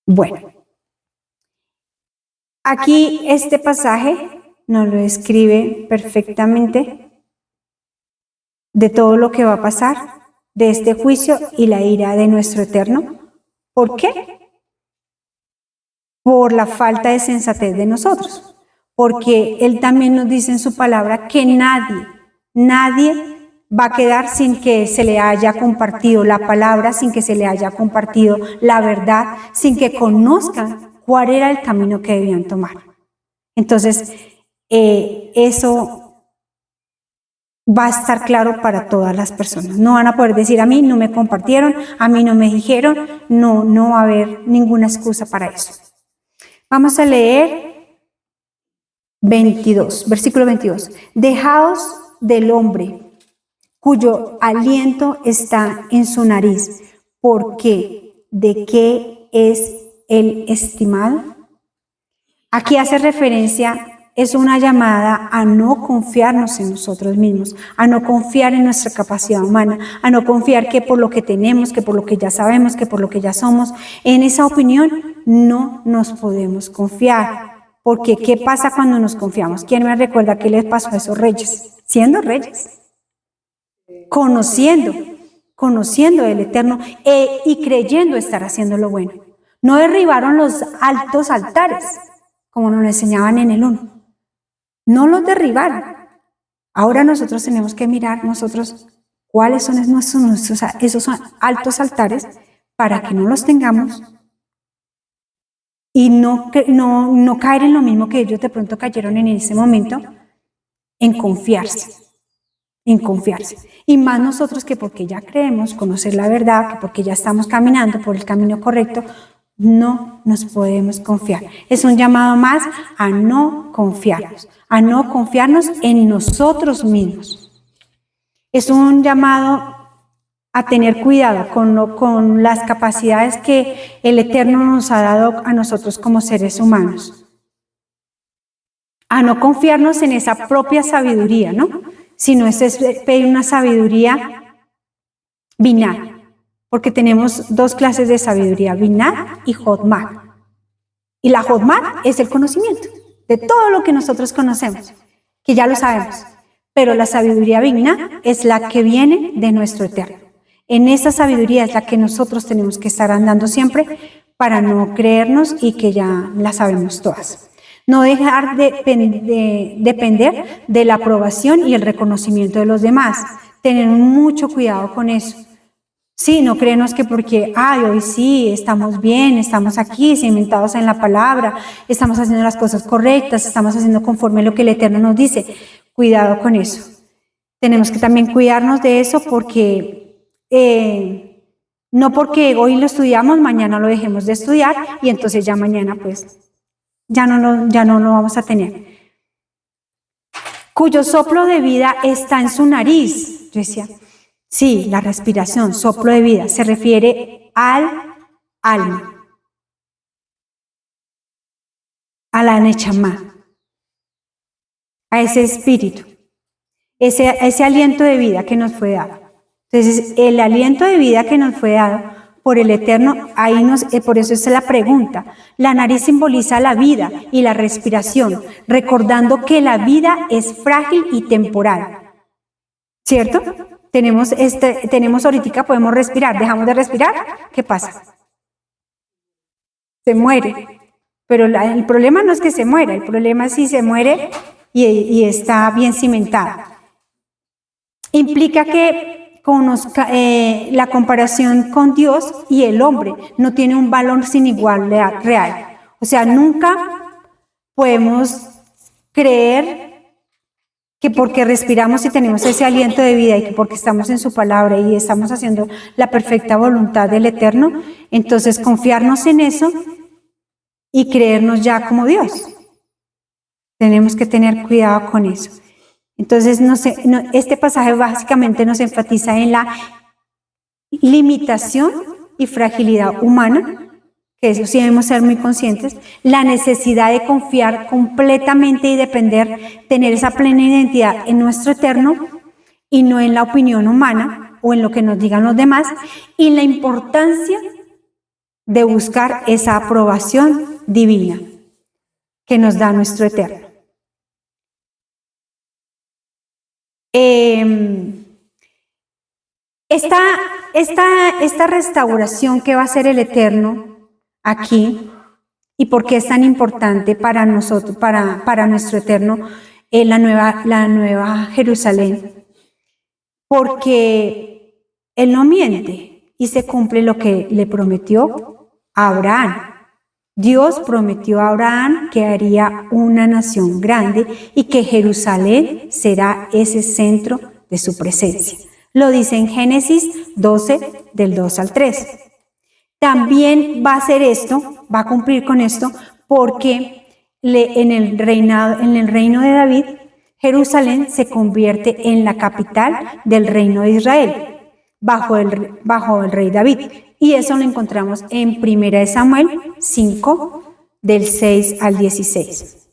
Bueno, aquí este pasaje nos lo describe perfectamente de todo lo que va a pasar, de este juicio y la ira de nuestro Eterno. ¿Por qué? Por la falta de sensatez de nosotros. Porque Él también nos dice en su palabra que nadie va a quedar sin que se le haya compartido la palabra, sin que se le haya compartido la verdad, sin que conozcan cuál era el camino que debían tomar. Entonces, eso va a estar claro para todas las personas. No van a poder decir, a mí no me compartieron, a mí no me dijeron, no va a haber ninguna excusa para eso. Vamos a leer 22, versículo 22. Dejaos del hombre cuyo aliento está en su nariz, porque ¿de qué es el estimado? Aquí hace referencia, es una llamada a no confiarnos en nosotros mismos, a no confiar en nuestra capacidad humana, a no confiar que por lo que tenemos, que por lo que ya sabemos, que por lo que ya somos. En esa opinión no nos podemos confiar, porque ¿qué pasa cuando nos confiamos? ¿Quién me recuerda qué les pasó a esos reyes? Siendo reyes, conociendo el Eterno y creyendo estar haciendo lo bueno. No derribaron los altos altares, como nos enseñaban en el 1. No los derribaron. Ahora nosotros tenemos que mirar nosotros cuáles son esos altos altares para que no los tengamos y no caer en lo mismo que ellos de pronto cayeron en ese momento, en confiarse. Y más nosotros que porque ya creemos conocer la verdad, que porque ya estamos caminando por el camino correcto, no nos podemos confiar. Es un llamado más a no confiarnos en nosotros mismos. Es un llamado a tener cuidado con las capacidades que el Eterno nos ha dado a nosotros como seres humanos. A no confiarnos en esa propia sabiduría, ¿no? Sino es pedir una sabiduría binah. Porque tenemos dos clases de sabiduría, binah y Jotmah. Y la Jotmah es el conocimiento de todo lo que nosotros conocemos, que ya lo sabemos. Pero la sabiduría binah es la que viene de nuestro Eterno. En esa sabiduría es la que nosotros tenemos que estar andando siempre para no creernos y que ya la sabemos todas. No dejar de depender de la aprobación y el reconocimiento de los demás. Tener mucho cuidado con eso. Sí, no creernos que porque, hoy sí, estamos bien, estamos aquí, cimentados en la palabra, estamos haciendo las cosas correctas, estamos haciendo conforme a lo que el Eterno nos dice. Cuidado con eso. Tenemos que también cuidarnos de eso porque no porque hoy lo estudiamos, mañana lo dejemos de estudiar y entonces ya mañana pues ya no lo vamos a tener. Cuyo soplo de vida está en su nariz, yo decía. Sí, la respiración, soplo de vida, se refiere al alma, a la Nechama, a ese espíritu, ese aliento de vida que nos fue dado. Entonces, el aliento de vida que nos fue dado por el Eterno, por eso es la pregunta. La nariz simboliza la vida y la respiración, recordando que la vida es frágil y temporal, ¿cierto? Tenemos ahorita, podemos respirar, dejamos de respirar, ¿qué pasa? Se muere. Pero el problema no es que se muera, el problema es si se muere y está bien cimentada. Implica que la comparación con Dios y el hombre no tiene un valor sin igual real. O sea, nunca podemos creer que porque respiramos y tenemos ese aliento de vida y que porque estamos en su palabra y estamos haciendo la perfecta voluntad del Eterno, entonces confiarnos en eso y creernos ya como Dios. Tenemos que tener cuidado con eso. Entonces, este pasaje básicamente nos enfatiza en la limitación y fragilidad humana, que eso sí debemos ser muy conscientes, la necesidad de confiar completamente y depender, tener esa plena identidad en nuestro Eterno y no en la opinión humana o en lo que nos digan los demás, y la importancia de buscar esa aprobación divina que nos da nuestro Eterno. Esta restauración que va a hacer el Eterno aquí, y por qué es tan importante para nosotros, para nuestro Eterno, la nueva Jerusalén, porque Él no miente y se cumple lo que le prometió a Abraham. Dios prometió a Abraham que haría una nación grande y que Jerusalén será ese centro de su presencia. Lo dice en Génesis 12, del 2 al 3. También va a hacer esto, va a cumplir con esto, porque en el reino de David, Jerusalén se convierte en la capital del reino de Israel, bajo el rey David. Y eso lo encontramos en 1 Samuel 5, del 6 al 16.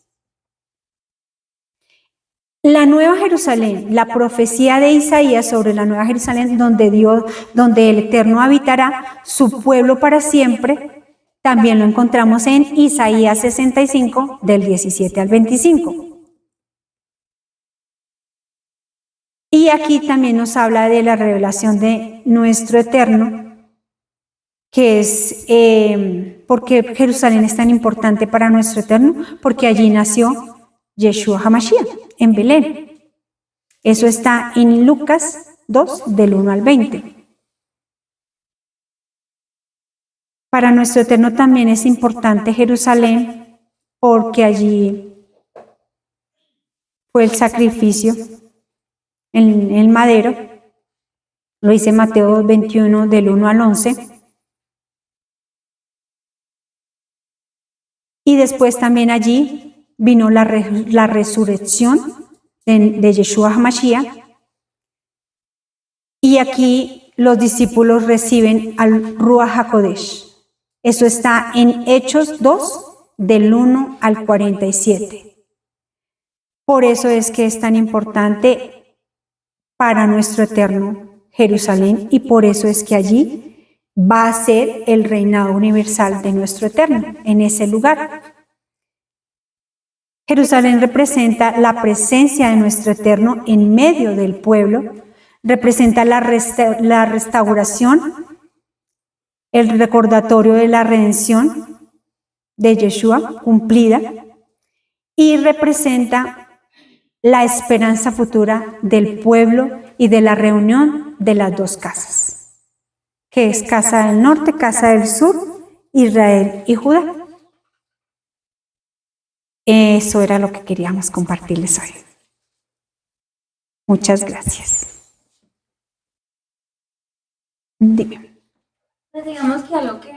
La Nueva Jerusalén, la profecía de Isaías sobre la Nueva Jerusalén, donde el Eterno habitará su pueblo para siempre, también lo encontramos en Isaías 65, del 17 al 25. Y aquí también nos habla de la revelación de nuestro Eterno, que es, ¿por qué Jerusalén es tan importante para nuestro Eterno? Porque allí nació Yeshua HaMashiach, en Belén. Eso está en Lucas 2, del 1 al 20. Para nuestro Eterno también es importante Jerusalén, porque allí fue el sacrificio en el madero. Lo dice Mateo 21, del 1 al 11. Y después también allí vino la resurrección de Yeshua HaMashiach. Y aquí los discípulos reciben al Ruach HaKodesh. Eso está en Hechos 2, del 1 al 47. Por eso es que es tan importante para nuestro Eterno Jerusalén, y por eso es que allí va a ser el reinado universal de nuestro Eterno, en ese lugar. Jerusalén representa la presencia de nuestro Eterno en medio del pueblo, representa la restauración, el recordatorio de la redención de Yeshua cumplida, y representa la esperanza futura del pueblo y de la reunión de las dos casas, que es casa del norte, casa del sur, Israel y Judá. Eso era lo que queríamos compartirles hoy. Muchas gracias. Dime. Pues digamos que algo que